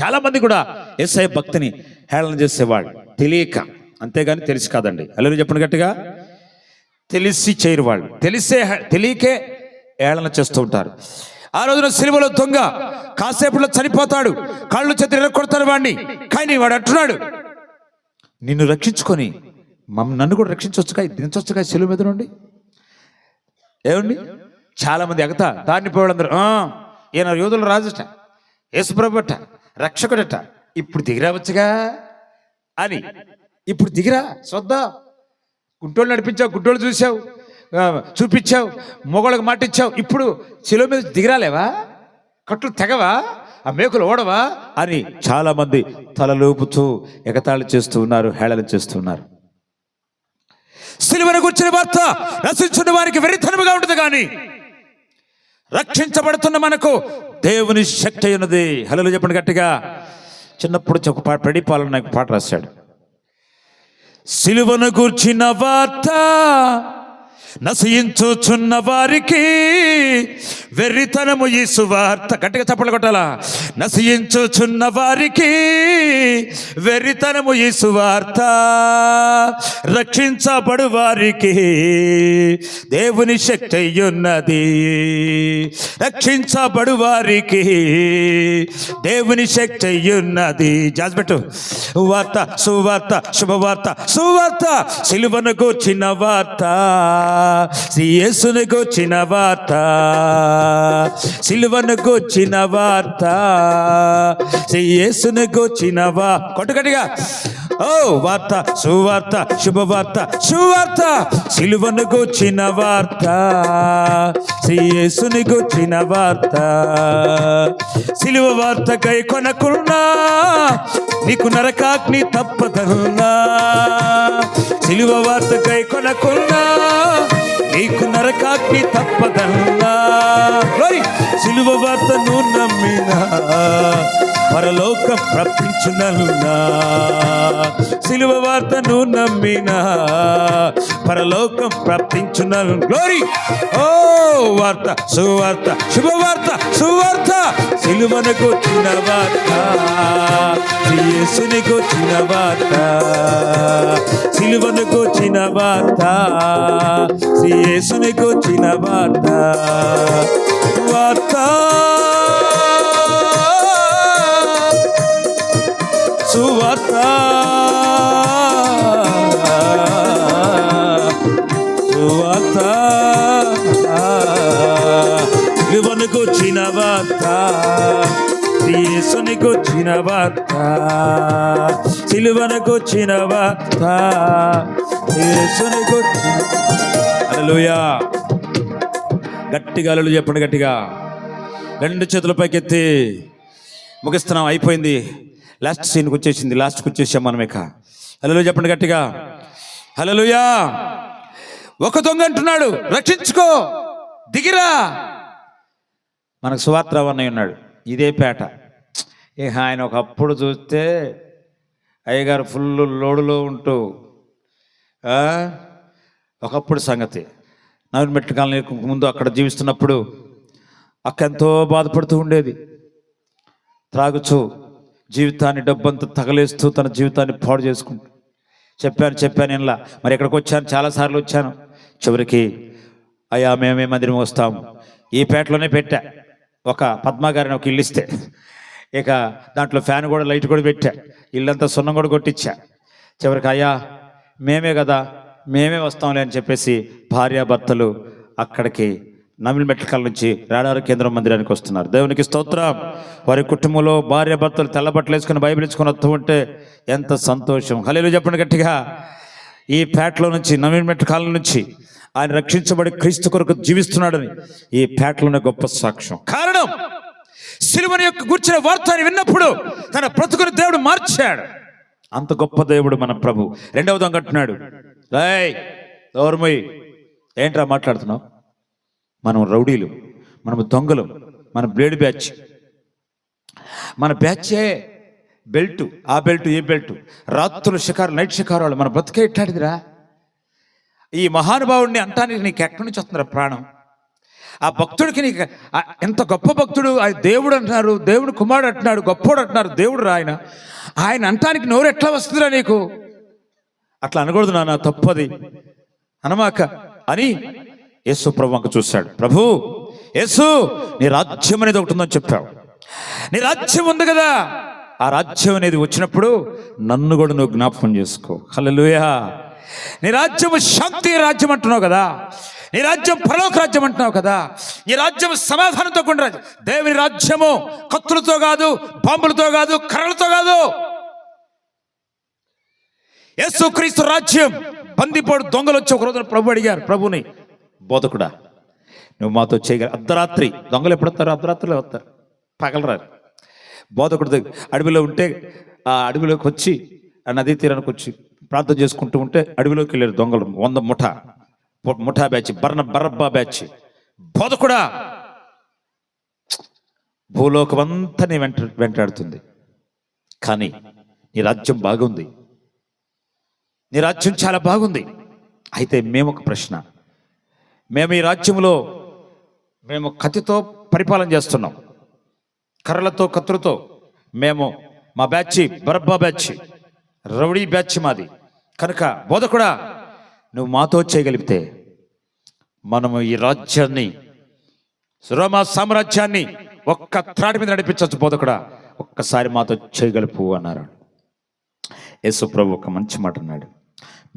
చాలా మంది కూడా యేసయ్య భక్తిని హేళన చేసేవాడు, తెలియక. అంతేగాని తెలిసి కాదండి. హల్లెలూయా చెప్పండి గట్టిగా. తెలిసి చేయరు వాళ్ళు, తెలియకే హేళన చేస్తూ ఉంటారు. ఆ రోజున సిలువలో దొంగ కాసేపులో చనిపోతాడు, కాళ్ళు చేతులు ఎరగొడతారు వాడిని. కానీ వాడు అంటున్నాడు, నిన్ను రక్షించుకొని నన్ను కూడా రక్షించవచ్చుగా, దించవచ్చుగా సిలువ మీద నుండి. ఏమండి, చాలా మంది ఎగతా దాన్ని పోవడందరూ, ఈయన యోధుల రాజుట, యేసుప్రభుట, రక్షకుడట, ఇప్పుడు దిగిరావచ్చుగా అని. ఇప్పుడు దిగిరా, చూద్దాం. గుడ్డోళ్ళు నడిపించావు, గుడ్డోళ్ళు చూసావు, చూపించావు, మొగోళ్ళకి మాట ఇచ్చావు, ఇప్పుడు శిలువ మీద దిగిరాలేవా, కట్లు తెగవా, ఆ మేకులు ఓడవా అని చాలా మంది తలలోపుతూ ఎగతాళి చేస్తూ ఉన్నారు, హేళన చేస్తూ ఉన్నారు. సిలువను గుర్చిన వార్త నశించున్న వారికి వెరితనముగా ఉంటుంది, కానీ రక్షించబడుతున్న మనకు దేవుని శక్తి ఉన్నది. హల్లెలూయా చెప్పండి గట్టిగా. చిన్నప్పుడు పెడిపాలను నాకు పాట రాశాడు. సిలువను గూర్చిన వార్త నశించుచున్న వారికి వెర్రితనము ఈ సువార్త. గట్టిగా చప్పట్లు కొట్టాలా. నశించుచున్న వారికి వెర్రితనము ఈ సువార్త, రక్షించబడు వారికి దేవుని శక్తి అయ్యున్నది. రక్షించబడు వారికి దేవుని శక్తి అయ్యున్నది. జాజ్బెట్టు. వార్త, సువార్త, శుభవార్త, సువార్త, సిలువను గూర్చిన వార్త, యేసును గూర్చిన వార్త, సిలువను గూర్చిన వార్త, యేసును గూర్చిన కొట్టుగట్టిగా. ఓ వార్త, సువార్త, శుభవార్త, సువార్త, సిలువను గూర్చిన వార్త, యేసుని గూర్చిన వార్త. సిలువ వార్త కై కొనకున్నా నీకు నరకాగ్ని తప్పదన్నా. సిలువ వార్త కై కొనకున్నా నీకు నరకాగ్ని తప్పదన్నా. సిలువ వార్తను నమ్మినా పరలోకం ప్రాప్తించునన్నా. సిలువ వార్తను నమ్మినా పరలోకం ప్రాప్తించునను. గ్లోరీ. ఓ వార్త, సువార్త, శుభవార్త, సువార్త, సిలువను గూర్చిన వార్త, యేసుని గూర్చిన వార్త, సిలువను గూర్చిన వార్త, యేసుని గూర్చిన వార్త. వార్త, సువార్త, సువార్త, సిలువను గూర్చిన వార్త, యేసుని గూర్చిన వార్త, సిలువను గూర్చిన వార్త, యేసుని గూర్చిన. హల్లెలూయా. గట్టిగా హల్లెలూయా చెప్పండి. గట్టిగా రెండు చేతుల పైకెత్తి ముగిస్తున్నాం. అయిపోయింది. లాస్ట్ సీన్కి వచ్చేసింది. లాస్ట్కి వచ్చేసాం మనం ఇక. హల్లెలూయా చెప్పండి గట్టిగా. హల్లెలూయా. ఒక దొంగ అంటున్నాడు, రక్షించుకో, దిగిరా. మనకు సువార్త అన్నయ్య ఉన్నాడు, ఇదే పేట. ఇక ఆయన ఒకప్పుడు చూస్తే అయ్యగారు ఫుల్ లోడులో ఉంటూ, ఒకప్పుడు సంగతి. నవీన్ మెట్ల కాలనీ ముందు అక్కడ జీవిస్తున్నప్పుడు అక్క ఎంతో బాధపడుతూ ఉండేది. త్రాగుచూ జీవితాన్ని, డబ్బంతా తగలేస్తూ తన జీవితాన్ని పాడు చేసుకుంటూ. చెప్పాను ఇలా. మరి ఇక్కడికి వచ్చాను, చాలాసార్లు వచ్చాను. చివరికి అయ్యా మేమే మందిరం వస్తాము. ఈ పేటలోనే పెట్టా. ఒక పద్మగారిని ఒక ఇల్లు ఇస్తే ఇక దాంట్లో ఫ్యాన్ కూడా, లైట్ కూడా పెట్టా. ఇల్లంతా సున్నం కూడా కొట్టించా. చివరికి అయ్యా మేమే కదా, మేమే వస్తాంలే అని చెప్పేసి భార్యాభర్తలు అక్కడికి నమిలి మెట్ల నుంచి రాడారు కేంద్రం మందిరానికి వస్తున్నారు. దేవునికి స్తోత్రం. వారి కుటుంబంలో భార్యాభర్తలు తెల్లబట్టలు వేసుకుని బైబిల్ ఇచ్చుకొని వస్తూ ఉంటే ఎంత సంతోషం. హల్లెలూయా చెప్పండి గట్టిగా. ఈ పేటలో నుంచి, నవీన్ మెట్ల కాలం నుంచి ఆయన రక్షించబడి క్రీస్తు కొరకు జీవిస్తున్నాడని ఈ పేటలోనే గొప్ప సాక్ష్యం. కారణం సిలువను యొక్క కూర్చున్న వార్తని విన్నప్పుడు తన బ్రతుకుని దేవుడు మార్చాడు. అంత గొప్ప దేవుడు మన ప్రభు. రెండవ దొంగ అంటున్నాడు, ఏంట్రా మాట్లాడుతున్నావు? మనం రౌడీలు, మనం దొంగలు, మన బ్లేడ్ బ్యాచ్, మన బ్యాచే బెల్టు, ఆ బెల్టు, ఈ బెల్టు, రాత్రుల షికారు, నైట్ షికారు వాళ్ళు. మన బ్రతికే ఇట్లాంటిదిరా. ఈ మహానుభావుడిని అంటానికి నీకు ఎక్కడి నుంచి వస్తుందిరా ప్రాణం? ఆ భక్తుడికి నీకు ఎంత గొప్ప భక్తుడు, ఆయన దేవుడు అంటున్నారు, దేవుడు కుమారుడు అంటున్నాడు, గొప్పోడు అంటున్నారు, దేవుడు రా ఆయన అంటానికి నోరు ఎట్లా వస్తుందిరా నీకు? అట్లా అనకూడదు నాన్న, తప్పది అనమాక అని యేసు ప్రభు వంక చూశాడు. ప్రభు యేసు, నీ రాజ్యం అనేది ఒకటి ఉందని చెప్పావు. నీ రాజ్యం ఉంది కదా, ఆ రాజ్యం అనేది వచ్చినప్పుడు నన్ను కూడా నువ్వు జ్ఞాపకం చేసుకో. హల్లెలూయా. నీ రాజ్యము శాంతి రాజ్యం అంటున్నావు కదా, నీ రాజ్యం పరలోక రాజ్యం అంటున్నావు కదా, నీ రాజ్యం సమాధానంతో కూడిన రాజ్యం. దేవుని రాజ్యము కత్తులతో కాదు, బాంబులతో కాదు, కర్రలతో కాదు. యేసుక్రీస్తు రాజ్యం. బందిపోడు దొంగలు వచ్చి ఒక రోజున ప్రభు అడిగారు ప్రభుని, బోధకుడా నువ్వు మాతో చేయగల. అర్ధరాత్రి దొంగలు ఎప్పుడు వస్తారు? అర్ధరాత్రిలో వస్తారు, పగలరారు. బోధకుడు అడవిలో ఉంటే ఆ అడవిలోకి వచ్చి, ఆ నదీ తీరానికి వచ్చి ప్రార్థన చేసుకుంటూ ఉంటే అడవిలోకి వెళ్ళారు దొంగలు. 100 ముఠా బ్యాచ్, బరబ్బా బ్యాచ్. బోధకుడా, భూలోకం అంతా నీ వెంటాడుతుంది, కానీ నీ రాజ్యం బాగుంది, నీ రాజ్యం చాలా బాగుంది. అయితే మేము ఒక ప్రశ్న, మేము ఈ రాజ్యంలో మేము కత్తితో పరిపాలన చేస్తున్నాం, కర్రలతో కత్తులతో. మేము మా batch Barabbas batch, rowdy batch మాది. కనుక బోధకుడా, నువ్వు మాతో చేయగలిగితే మనము ఈ రాజ్యాన్ని, రోమా సామ్రాజ్యాన్ని ఒక్క త్రాటి మీద నడిపించవచ్చు. బోధకుడా, ఒక్కసారి మాతో చేయగలుపు అన్నారు. యేసు ప్రభు ఒక మంచి మాట అన్నాడు,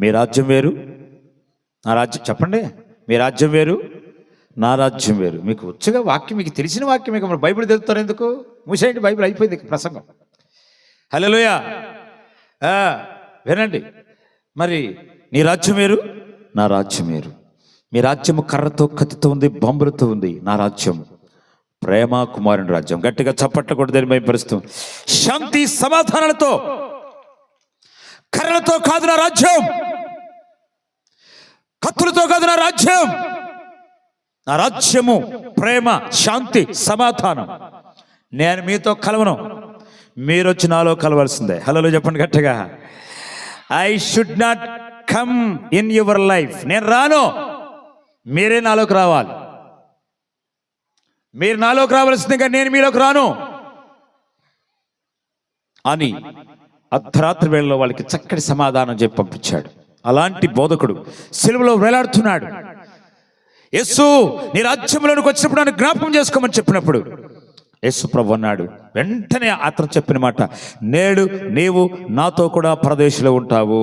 మీ రాజ్యం వేరు నా రాజ్యం. చెప్పండి, మీ రాజ్యం వేరు నా రాజ్యం వేరు. మీకు వచ్చగా వాక్యం, మీకు తెలిసిన వాక్యం, మీకు మరి బైబిల్ తెలుస్తారు ఎందుకు? మూసేయండి, బైబిల్ అయిపోయింది ప్రసంగం. హల్లెలూయా. వినండి, మరి నీ రాజ్యం వేరు నా రాజ్యం వేరు. మీ రాజ్యము కర్రతో కత్తితో ఉంది, బాంబులతో ఉంది. నా రాజ్యం ప్రేమ కుమారుని రాజ్యం. గట్టిగా చప్పట్ల కూడా దాన్ని భయపరుస్తూ, శాంతి సమాధానాలతో, కర్రలతో కాదు నా రాజ్యం, కత్తులతో కాదు నా రాజ్యం. నా రాజ్యము ప్రేమ, శాంతి, సమాధానం. నేను మీతో కలవను, మీరు వచ్చి నాలో కలవాల్సిందే. హలో చెప్పండి గట్టిగా. I should not come in your life. నేను రాను, మీరే నాలోకి రావాలి. మీరు నాలోకి రావాల్సిందే కానీ నేను మీలోకి రాను అని అర్ధరాత్రి వేళలో వాళ్ళకి చక్కటి సమాధానం చెప్పి పంపించాడు. అలాంటి బోధకుడు సిలువలో వేలాడుతున్నాడు. యేసు, నీ రాజ్యంలోనికి వచ్చినప్పుడు నన్ను జ్ఞాపకం చేసుకోమని చెప్పినప్పుడు యేసు ప్రభు అన్నాడు, వెంటనే అతను చెప్పిన మాట, నేడు నీవు నాతో కూడా పరదేశంలో ఉంటావు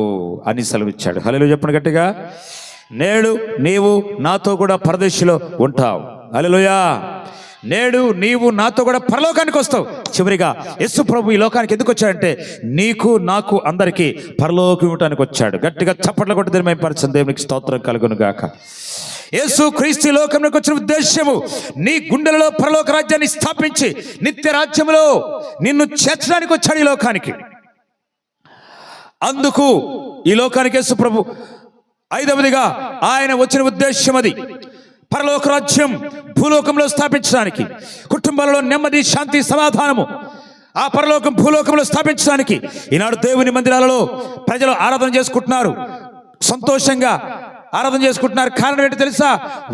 అని సెలవిచ్చాడు. హల్లెలూయా చెప్పండి గట్టిగా. నేడు నీవు నాతో కూడా పరదేశంలో ఉంటావు. హల్లెలూయా. నేడు నీవు నాతో కూడా పరలోకానికి వస్తావు. చివరిగా యేసు ప్రభు ఈ లోకానికి ఎందుకు వచ్చాడంటే నీకు నాకు అందరికీ పరలోకం ఇవ్వడానికి వచ్చాడు. గట్టిగా చప్పట్ల కొట్టి దినమైపరచండి. దేవునికి స్తోత్రం కలుగును గాక. యేసు క్రీస్తు లోకంలోకి వచ్చిన ఉద్దేశము నీ గుండెలలో పరలోక రాజ్యాన్ని స్థాపించి నిత్య రాజ్యంలో నిన్ను చేర్చడానికి వచ్చాడు ఈ లోకానికి. అందుకు ఈ లోకానికి యేసు ప్రభు ఐదవదిగా ఆయన వచ్చిన ఉద్దేశం అది పరలోక రాజ్యం భూలోకంలో స్థాపించడానికి, కుటుంబాలలో నెమ్మది, శాంతి, సమాధానము ఆ పరలోకం భూలోకంలో స్థాపించడానికి. ఈనాడు దేవుని మందిరాలలో ప్రజలు ఆరాధన చేసుకుంటున్నారు, సంతోషంగా ఆరాధన చేసుకుంటున్నారు. కారణం ఏంటి తెలుసా?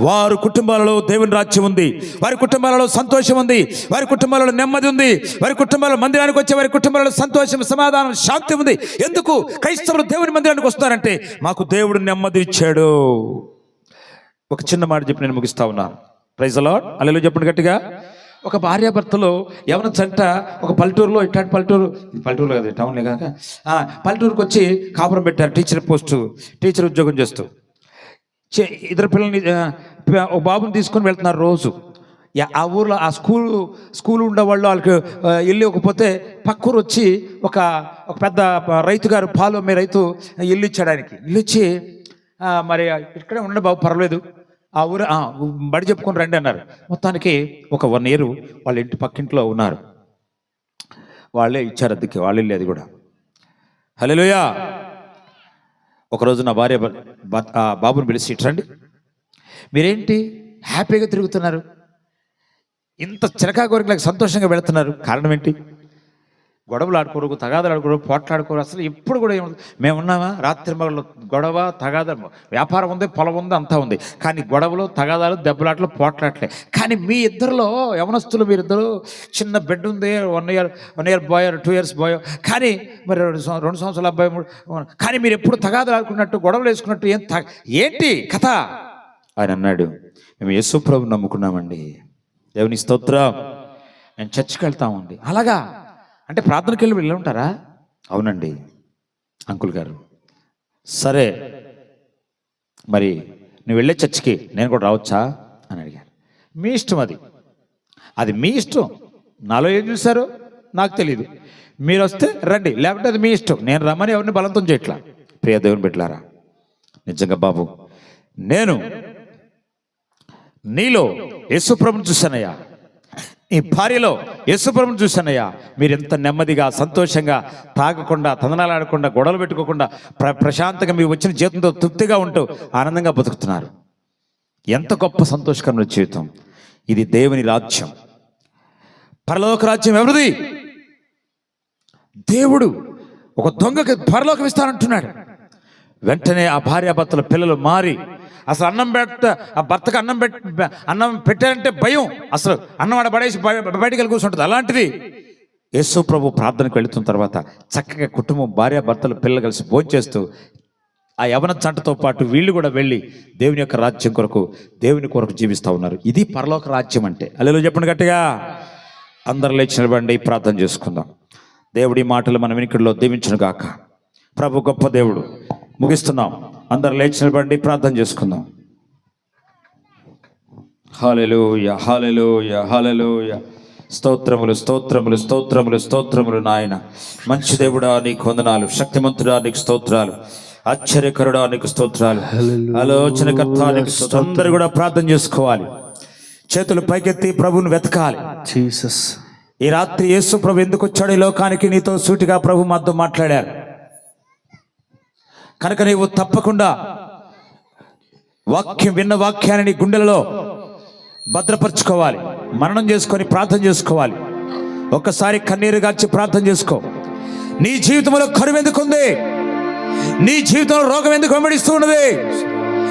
వారి కుటుంబాలలో దేవుని రాజ్యం ఉంది, వారి కుటుంబాలలో సంతోషం ఉంది, వారి కుటుంబాలలో నెమ్మది ఉంది, వారి కుటుంబాలలో మందిరానికి వచ్చే వారి కుటుంబాలలో సంతోషం, సమాధానం, శాంతి ఉంది. ఎందుకు క్రైస్తవులు దేవుని మందిరానికి వస్తారంటే మాకు దేవుడు నెమ్మది ఇచ్చాడు. ఒక చిన్న మాట చెప్పి నేను ముగిస్తా ఉన్నాను. Praise the Lord. హల్లెలూయా చెప్పండి గట్టిగా. ఒక భార్యాభర్తలు ఎవరి జంట ఒక పల్లెటూరులో, ఇట్లాంటి పల్లెటూరులో కదా, టౌన్లే కాక పల్లెటూరుకి వచ్చి కాపురం పెట్టారు. టీచర్ ఉద్యోగం చేస్తూ ఇద్దరు పిల్లల్ని, ఒక బాబుని తీసుకొని వెళ్తున్నారు రోజు. ఆ ఊర్లో ఆ స్కూల్ ఉండేవాళ్ళు వాళ్ళకి ఇల్లు ఇవ్వకపోతే పక్కూరు వచ్చి ఒక పెద్ద రైతు గారు, పాలు అమ్మే రైతు ఇల్లు ఇచ్చాడు ఆయనకి. ఇల్లు ఇచ్చి మరి ఇక్కడే ఉండండి బాబు, పర్వాలేదు, ఆ ఊరు బడి చెప్పుకొని రండి అన్నారు. మొత్తానికి ఒక 1 year వాళ్ళ ఇంటి పక్కింట్లో ఉన్నారు. వాళ్ళే ఇచ్చారు అద్దెకి, వాళ్ళ ఇల్లు అది కూడా. హల్లెలూయా. ఒకరోజు నా భార్య బాబుని పిలిచి, ఇట్రండి, మీరేంటి హ్యాపీగా తిరుగుతున్నారు, ఇంత చిరకా కోరికలకు సంతోషంగా వెళుతున్నారు, కారణం ఏంటి? గొడవలు ఆడుకోరు, తగాదాలు ఆడుకోరు, పోట్లాడుకోరు, అసలు ఎప్పుడు కూడా మేము ఉన్నామా? రాత్రి మగళ్ళు గొడవ, తగాదాలు, వ్యాపారం ఉంది, పొలం ఉంది, అంతా ఉంది, కానీ గొడవలు, తగాదాలు, దెబ్బలాట్లు, పోట్లాట్లే. కానీ మీ ఇద్దరులో యవనస్తులు, మీరిద్దరు చిన్న బిడ్డ ఉంది, 1 year బాయ్, 2 years బాయ్, కానీ మరి 2 సంవత్సరాల అబ్బాయి, కానీ మీరు ఎప్పుడు తగాదాలు ఆడుకున్నట్టు, గొడవలు వేసుకున్నట్టు ఏంటి కథ? ఆయన అన్నాడు, మేము యేసు ప్రభువుని నమ్ముకున్నామండి, దేవుని స్తోత్రం, మేము చర్చికి వెళ్తామండి. అలాగా అంటే ప్రార్థనకి వెళ్ళి ఉంటారా? అవునండి అంకుల్ గారు. సరే, మరి నువ్వు వెళ్ళే చర్చికి నేను కూడా రావచ్చా అని అడిగారు. మీ ఇష్టం, అది మీ ఇష్టం. నాలో ఏం చూశారో నాకు తెలియదు, మీరు వస్తే రండి, లేకపోతే అది మీ ఇష్టం. నేను రమ్మని ఎవరిని బలవంతం చేయట్లా. ప్రియ దేవుని బిడ్డలారా, నిజంగా బాబు, నేను నీలో యేసు ప్రభువుని చూశానయ్యా, ఈ భార్యలో యేసు ప్రభువుని చూశానయ్యా. మీరు ఎంత నెమ్మదిగా, సంతోషంగా, తాగకుండా, తందనాలు ఆడకుండా, గొడవలు పెట్టుకోకుండా, ప్రశాంతంగా మీ వచ్చిన జీవితంతో తృప్తిగా ఉంటూ ఆనందంగా బతుకుతున్నారు. ఎంత గొప్ప సంతోషకరమైన జీవితం ఇది. దేవుని రాజ్యం, పరలోక రాజ్యం ఎవరిది? దేవుడు ఒక దొంగకి పరలోకం ఇస్తానంటున్నాడు. వెంటనే ఆ భార్యాభర్తల పిల్లలు మారి అసలు ఆ భర్తకు అన్నం పెట్టారంటే భయం, అసలు అన్నం ఆడ పడేసి బయటికి వెళ్ళి కూర్చుంటుంది. అలాంటిది యేసు ప్రభు ప్రార్థనకు వెళుతున్న తర్వాత చక్కగా కుటుంబం, భార్య భర్తలు, పిల్లలు కలిసి భోంచేస్తూ ఆ యవన చంటతో పాటు వీళ్ళు కూడా వెళ్ళి దేవుని యొక్క రాజ్యం కొరకు, దేవుని కొరకు జీవిస్తూ ఉన్నారు. ఇది పరలోక రాజ్యం అంటే. హల్లెలూయా చెప్పండి గట్టిగా. అందరు లేచి నిలబడండి, ప్రార్థన చేసుకుందాం. దేవుడి మాటలు మన వినికిడిలో దీవించును గాక. ప్రభు గొప్ప దేవుడు. ముగిస్తున్నాం. అందరు లేచి నిలబడండి, ప్రార్థన చేసుకుందాం. హల్లెలూయా, హల్లెలూయా, హల్లెలూయా. స్తోత్రములు, స్తోత్రములు, స్తోత్రములు, స్తోత్రములు నాయన. మంచి దేవుడా నీకు వందనాలు, శక్తిమంతుడా నీకు స్తోత్రాలు, ఆశ్చర్యకరుడా నీకు స్తోత్రాలు, ఆలోచనకర్త నీకు స్తోత్రాలు. అందరూ కూడా ప్రార్థన చేసుకోవాలి. చేతులు పైకెత్తి ప్రభువును వెతకాలి. జీసస్, ఈ రాత్రి యేసు ప్రభు ఎందుకు వచ్చాడు ఈ లోకానికి? నీతో సూటిగా ప్రభు మాతో మాట్లాడారు కనుక నీవు తప్పకుండా వాక్యం విన్న వాక్యాన్ని నీ గుండెలలో భద్రపరచుకోవాలి. మననం చేసుకొని ప్రార్థన చేసుకోవాలి. ఒక్కసారి కన్నీరు గార్చి ప్రార్థన చేసుకో. నీ జీవితంలో కరువు ఎందుకుంది? నీ జీవితంలో రోగం ఎందుకు వెంబడిస్తూ ఉన్నది?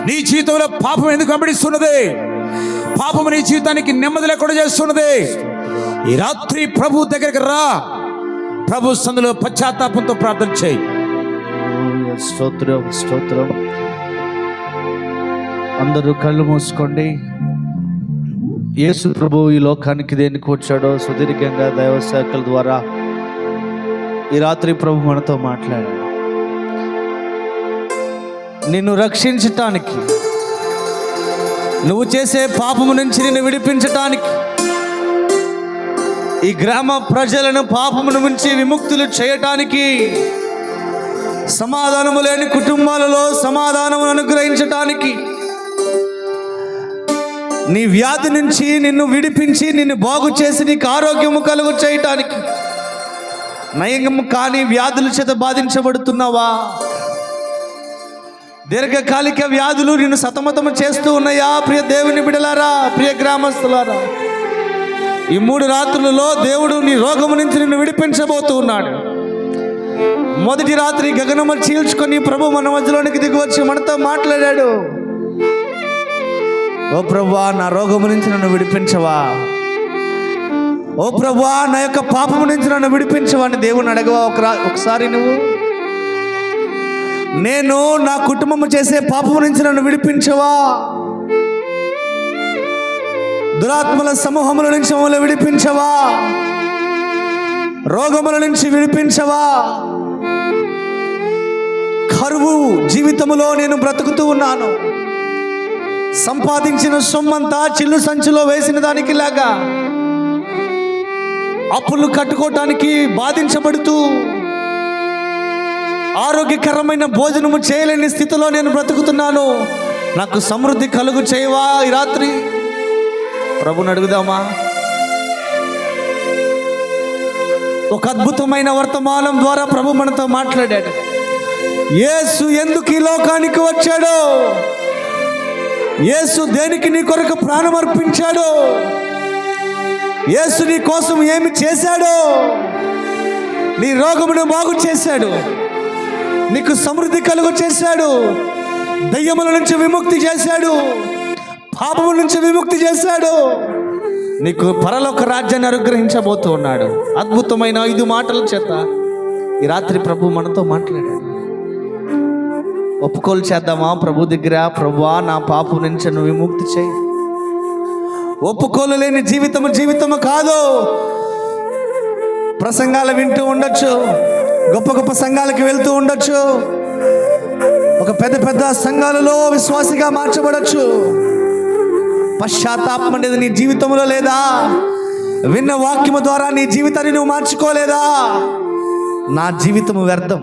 నీ జీవితంలో పాపం ఎందుకు వెంబడిస్తున్నది? పాపము నీ జీవితానికి నెమ్మది లేకుండా చేస్తున్నది. ఈ రాత్రి ప్రభు దగ్గరికి రా. ప్రభు సందులో పశ్చాత్తాపంతో ప్రార్థన చేయి. స్తోత్రం, స్తోత్రం. అందరూ కళ్ళు మూసుకోండి. యేసు ప్రభు ఈ లోకానికి దేనికి వచ్చాడో సుదీర్ఘంగా దైవ శాఖల ద్వారా ఈ రాత్రి ప్రభు మనతో మాట్లాడాడు. నిన్ను రక్షించటానికి, నువ్వు చేసే పాపము నుంచి నిన్ను విడిపించటానికి, ఈ గ్రామ ప్రజలను పాపము నుంచి విముక్తులు చేయటానికి, సమాధానము లేని కుటుంబాలలో సమాధానమును అనుగ్రహించటానికి, నీ వ్యాధి నుంచి నిన్ను విడిపించి నిన్ను బాగు చేసి నీకు ఆరోగ్యము కలుగు చేయటానికి, నయము కాని వ్యాధుల చేత బాధించబడుతున్నావా? దీర్ఘకాలిక వ్యాధులు నిన్ను సతమతము చేస్తూ ఉన్నాయా? ప్రియ దేవుని బిడలారా, ప్రియ గ్రామస్తులారా, ఈ 3 రాత్రులలో దేవుడు నీ రోగము నుంచి నిన్ను విడిపించబోతూ ఉన్నాడు. మొదటి రాత్రి గగనము చీల్చుకొని ప్రభు మన మధ్యలోనికి దిగివచ్చి మనతో మాట్లాడాడు. ఓ ప్రభువా, నా రోగము నుంచి నన్ను విడిపించవా? ఓ ప్రభువా, నా యొక్క పాపము నుంచి నన్ను విడిపించవా అని దేవుని అడగవా? ఒకసారి నువ్వు, నేను నా కుటుంబము చేసే పాపము నుంచి నన్ను విడిపించవా? దురాత్మల సమూహముల నుంచి మమ్మల్ని విడిపించవా? రోగముల నుంచి విడిపించవా? కరువు జీవితములో నేను బ్రతుకుతూ ఉన్నాను. సంపాదించిన సొమ్మంతా చిల్లు సంచిలో వేసిన దానికి లాగా అప్పులు కట్టుకోవటానికి బాధించబడుతూ ఆరోగ్యకరమైన భోజనము చేయలేని స్థితిలో నేను బ్రతుకుతున్నాను. నాకు సమృద్ధి కలుగు చేయవా? ఈ రాత్రి ప్రభుని అడుగుదామా? ఒక అద్భుతమైన వర్తమానం ద్వారా ప్రభు మనతో మాట్లాడాడు. యేసు ఎందుకు ఈ లోకానికి వచ్చాడో, యేసు దేనికి నీ కొరకు ప్రాణం అర్పించాడో, యేసు నీ కోసం ఏమి చేశాడో, నీ రోగమును బాగు చేశాడు, నీకు సమృద్ధి కలుగు చేశాడు, దయ్యముల నుంచి విముక్తి చేశాడు, పాపము నుంచి విముక్తి చేశాడు, నీకు పరలోక రాజ్యాన్ని అనుగ్రహించబోతూ ఉన్నాడు. అద్భుతమైన 5 మాటల చేత ఈ రాత్రి ప్రభు మనతో మాట్లాడాడు. ఒప్పుకోలు చేద్దామా ప్రభు దగ్గర? ప్రభువా, నా పాపం నుంచి నువ్వు విముక్తి చేయి. ఒప్పుకోలు లేని జీవితము కాదు. ప్రసంగాలు వింటూ ఉండొచ్చు, గొప్ప గొప్ప సంఘాలకు వెళ్తూ ఉండొచ్చు, ఒక పెద్ద సంఘాలలో విశ్వాసిగా మార్చబడచ్చు. పశ్చాత్తాపం అనేది నీ జీవితంలో లేదా? విన్న వాక్యము ద్వారా నీ జీవితాన్ని నువ్వు మార్చుకోలేదా? నా జీవితము వ్యర్థం.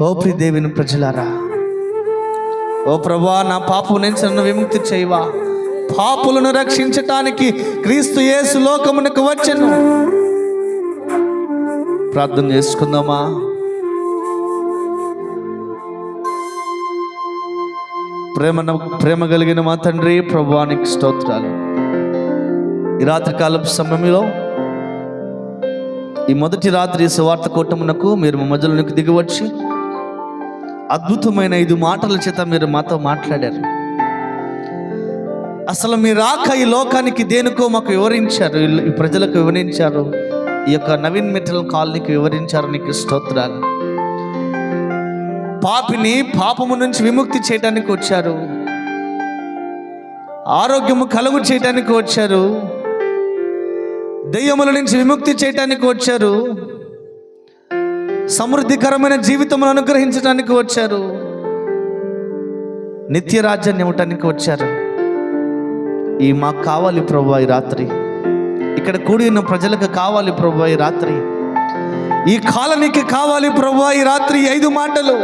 ఓ ప్రియ దేవుని ప్రజలారా, ఓ ప్రభువా, నా పాపం నుంచి నన్ను విముక్తి చేయవా? పాపులను రక్షించటానికి క్రీస్తు యేసు లోకమునకు వచ్చెను. ప్రార్థన చేసుకుందామా? ప్రేమ కలిగిన మా తండ్రి, ప్రభువానికి స్తోత్రాలు. ఈ రాత్రి కాలపు సమయంలో, ఈ మొదటి రాత్రి సువార్త కూటమునకు మీరు మా మధ్యలోనికి దిగివచ్చి అద్భుతమైన 5 మాటల చేత మీరు మాతో మాట్లాడారు. అసలు మీ రాక ఈ లోకానికి దేనికో మాకు వివరించారు, ఈ ప్రజలకు వివరించారు, ఈ యొక్క నవీన్ మెటల్ కాలనీకి వివరించారు. నీకు స్తోత్రాలు. పాపిని పాపము నుంచి విముక్తి చేయడానికి వచ్చారు, ఆరోగ్యము కలుగు చేయడానికి వచ్చారు, దెయ్యముల నుంచి విముక్తి చేయడానికి వచ్చారు, సమృద్ధికరమైన జీవితమును అనుగ్రహించడానికి వచ్చారు, నిత్య రాజ్యాన్ని ఇవ్వటానికి వచ్చారు. ఈ మాకు కావాలి ప్రభువా ఈ రాత్రి. ఇక్కడ కూడి ఉన్న ప్రజలకు కావాలి ప్రభువా ఈ రాత్రి. ఈ కాలనీకి కావాలి ప్రభువా ఈ రాత్రి 5 మాటలు.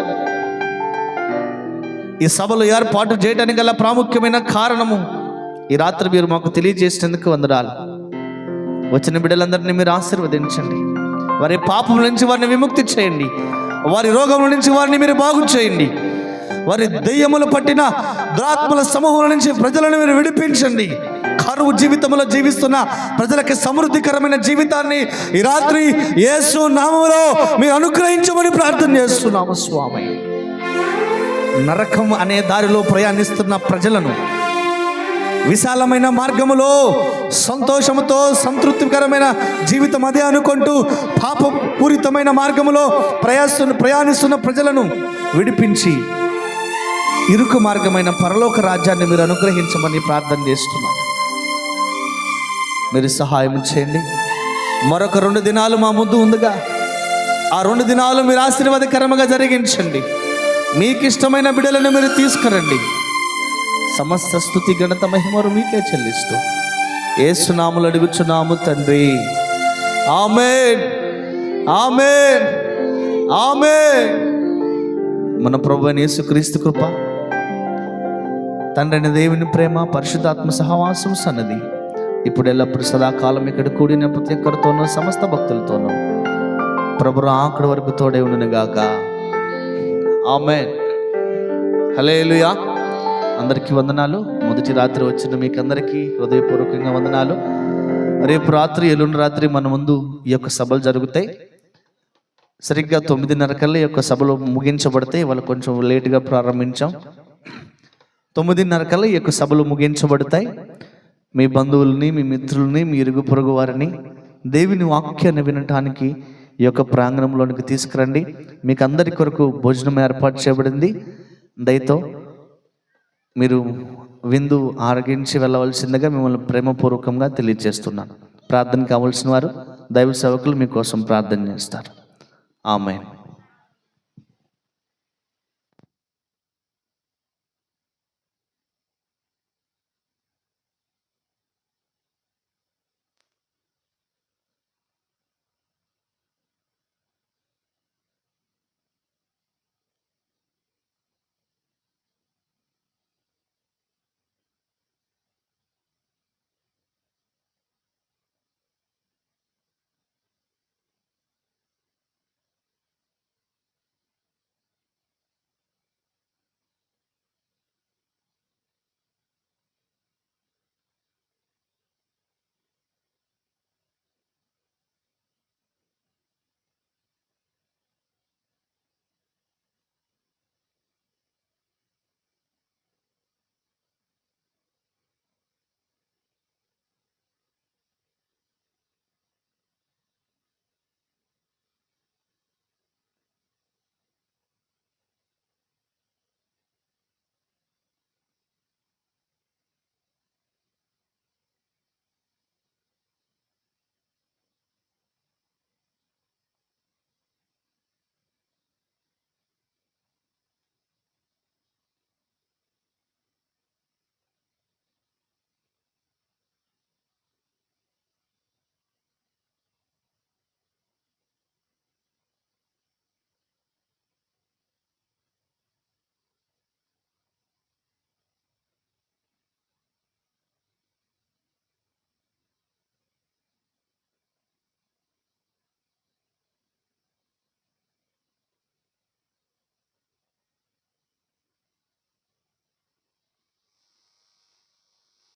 ఈ సభలు ఏర్పాటు చేయడానికి గల ప్రాముఖ్యమైన కారణము ఈ రాత్రి మీరు మాకు తెలియజేసినందుకు వందనాలు. వచ్చిన బిడ్డలందరినీ మీరు ఆశీర్వదించండి. వారి పాపం నుంచి వారిని విముక్తి చేయండి. వారి రోగముల నుంచి వారిని మీరు బాగు చేయండి. వారి దెయ్యములు పట్టిన దురాత్మల సమూహం నుంచి ప్రజలను మీరు విడిపించండి. కరువు జీవితంలో జీవిస్తున్న ప్రజలకి సమృద్ధికరమైన జీవితాన్ని ఈ రాత్రి యేసు నామములో మీరు అనుగ్రహించమని ప్రార్థన చేస్తున్నాము స్వామి. నరకం అనే దారిలో ప్రయాణిస్తున్న ప్రజలను విశాలమైన మార్గములో సంతోషముతో సంతృప్తికరమైన జీవితం అదే అనుకుంటూ పాపపూరితమైన మార్గములో ప్రయాణిస్తున్న ప్రజలను విడిపించి ఇరుకు మార్గమైన పరలోక రాజ్యాన్ని మీరు అనుగ్రహించమని ప్రార్థన చేస్తున్నాం. మీరు సహాయం చేయండి. మరొక 2 దినాలు మా ముందు ఉందిగా, ఆ 2 దినాలు మీరు ఆశీర్వాదకరంగా జరిగించండి. మీకు ఇష్టమైన బిడ్డలను మీరు తీసుకురండి. సమస్త స్తుతి ఘనత మహిమలు మీకే చెల్లిస్తూ యేసు నామములో అడుగుచున్నాము తండ్రి. ఆమేన్, ఆమేన్, ఆమేన్. మన ప్రభువైన యేసుక్రీస్తు కృప, తండ్రి అయిన దేవుని ప్రేమ, పరిశుద్ధాత్మ సహవాసం సన్నది ఇప్పుడు ఎల్లప్పుడు సదాకాలం ఇక్కడ కూడిన ప్రతి ఒక్కరితోనూ సమస్త భక్తులతోనూ ప్రభు ఆఖరి వరకు తోడే ఉండును గాక. ఆమేన్. హల్లెలూయా. అందరికీ వందనాలు. మొదటి రాత్రి వచ్చిన మీకు అందరికీ హృదయపూర్వకంగా వందనాలు. రేపు రాత్రి, ఎల్లుండి రాత్రి మన ముందు ఈ యొక్క సభలు జరుగుతాయి. సరిగ్గా 9:30 కల్లా ఈ యొక్క సభలు ముగించబడతాయి. వాళ్ళు కొంచెం లేటుగా ప్రారంభించాం. 9:30 కల్లా ఈ యొక్క సభలు ముగించబడతాయి. మీ బంధువుల్ని, మీ మిత్రుల్ని, మీ ఇరుగు పొరుగు వారిని దేవుని వాక్యాన్ని వినటానికి ఈ యొక్క ప్రాంగణంలోనికి తీసుకురండి. మీకు అందరి కొరకు భోజనం ఏర్పాటు చేయబడింది. దయతో మీరు విందు ఆరగించి వెళ్ళవలసిందిగా మిమ్మల్ని ప్రేమపూర్వకంగా తెలియజేస్తున్నాను. ప్రార్థన కావాల్సిన వారు దైవ సేవకులు మీకోసం ప్రార్థన చేస్తారు. ఆమేన్.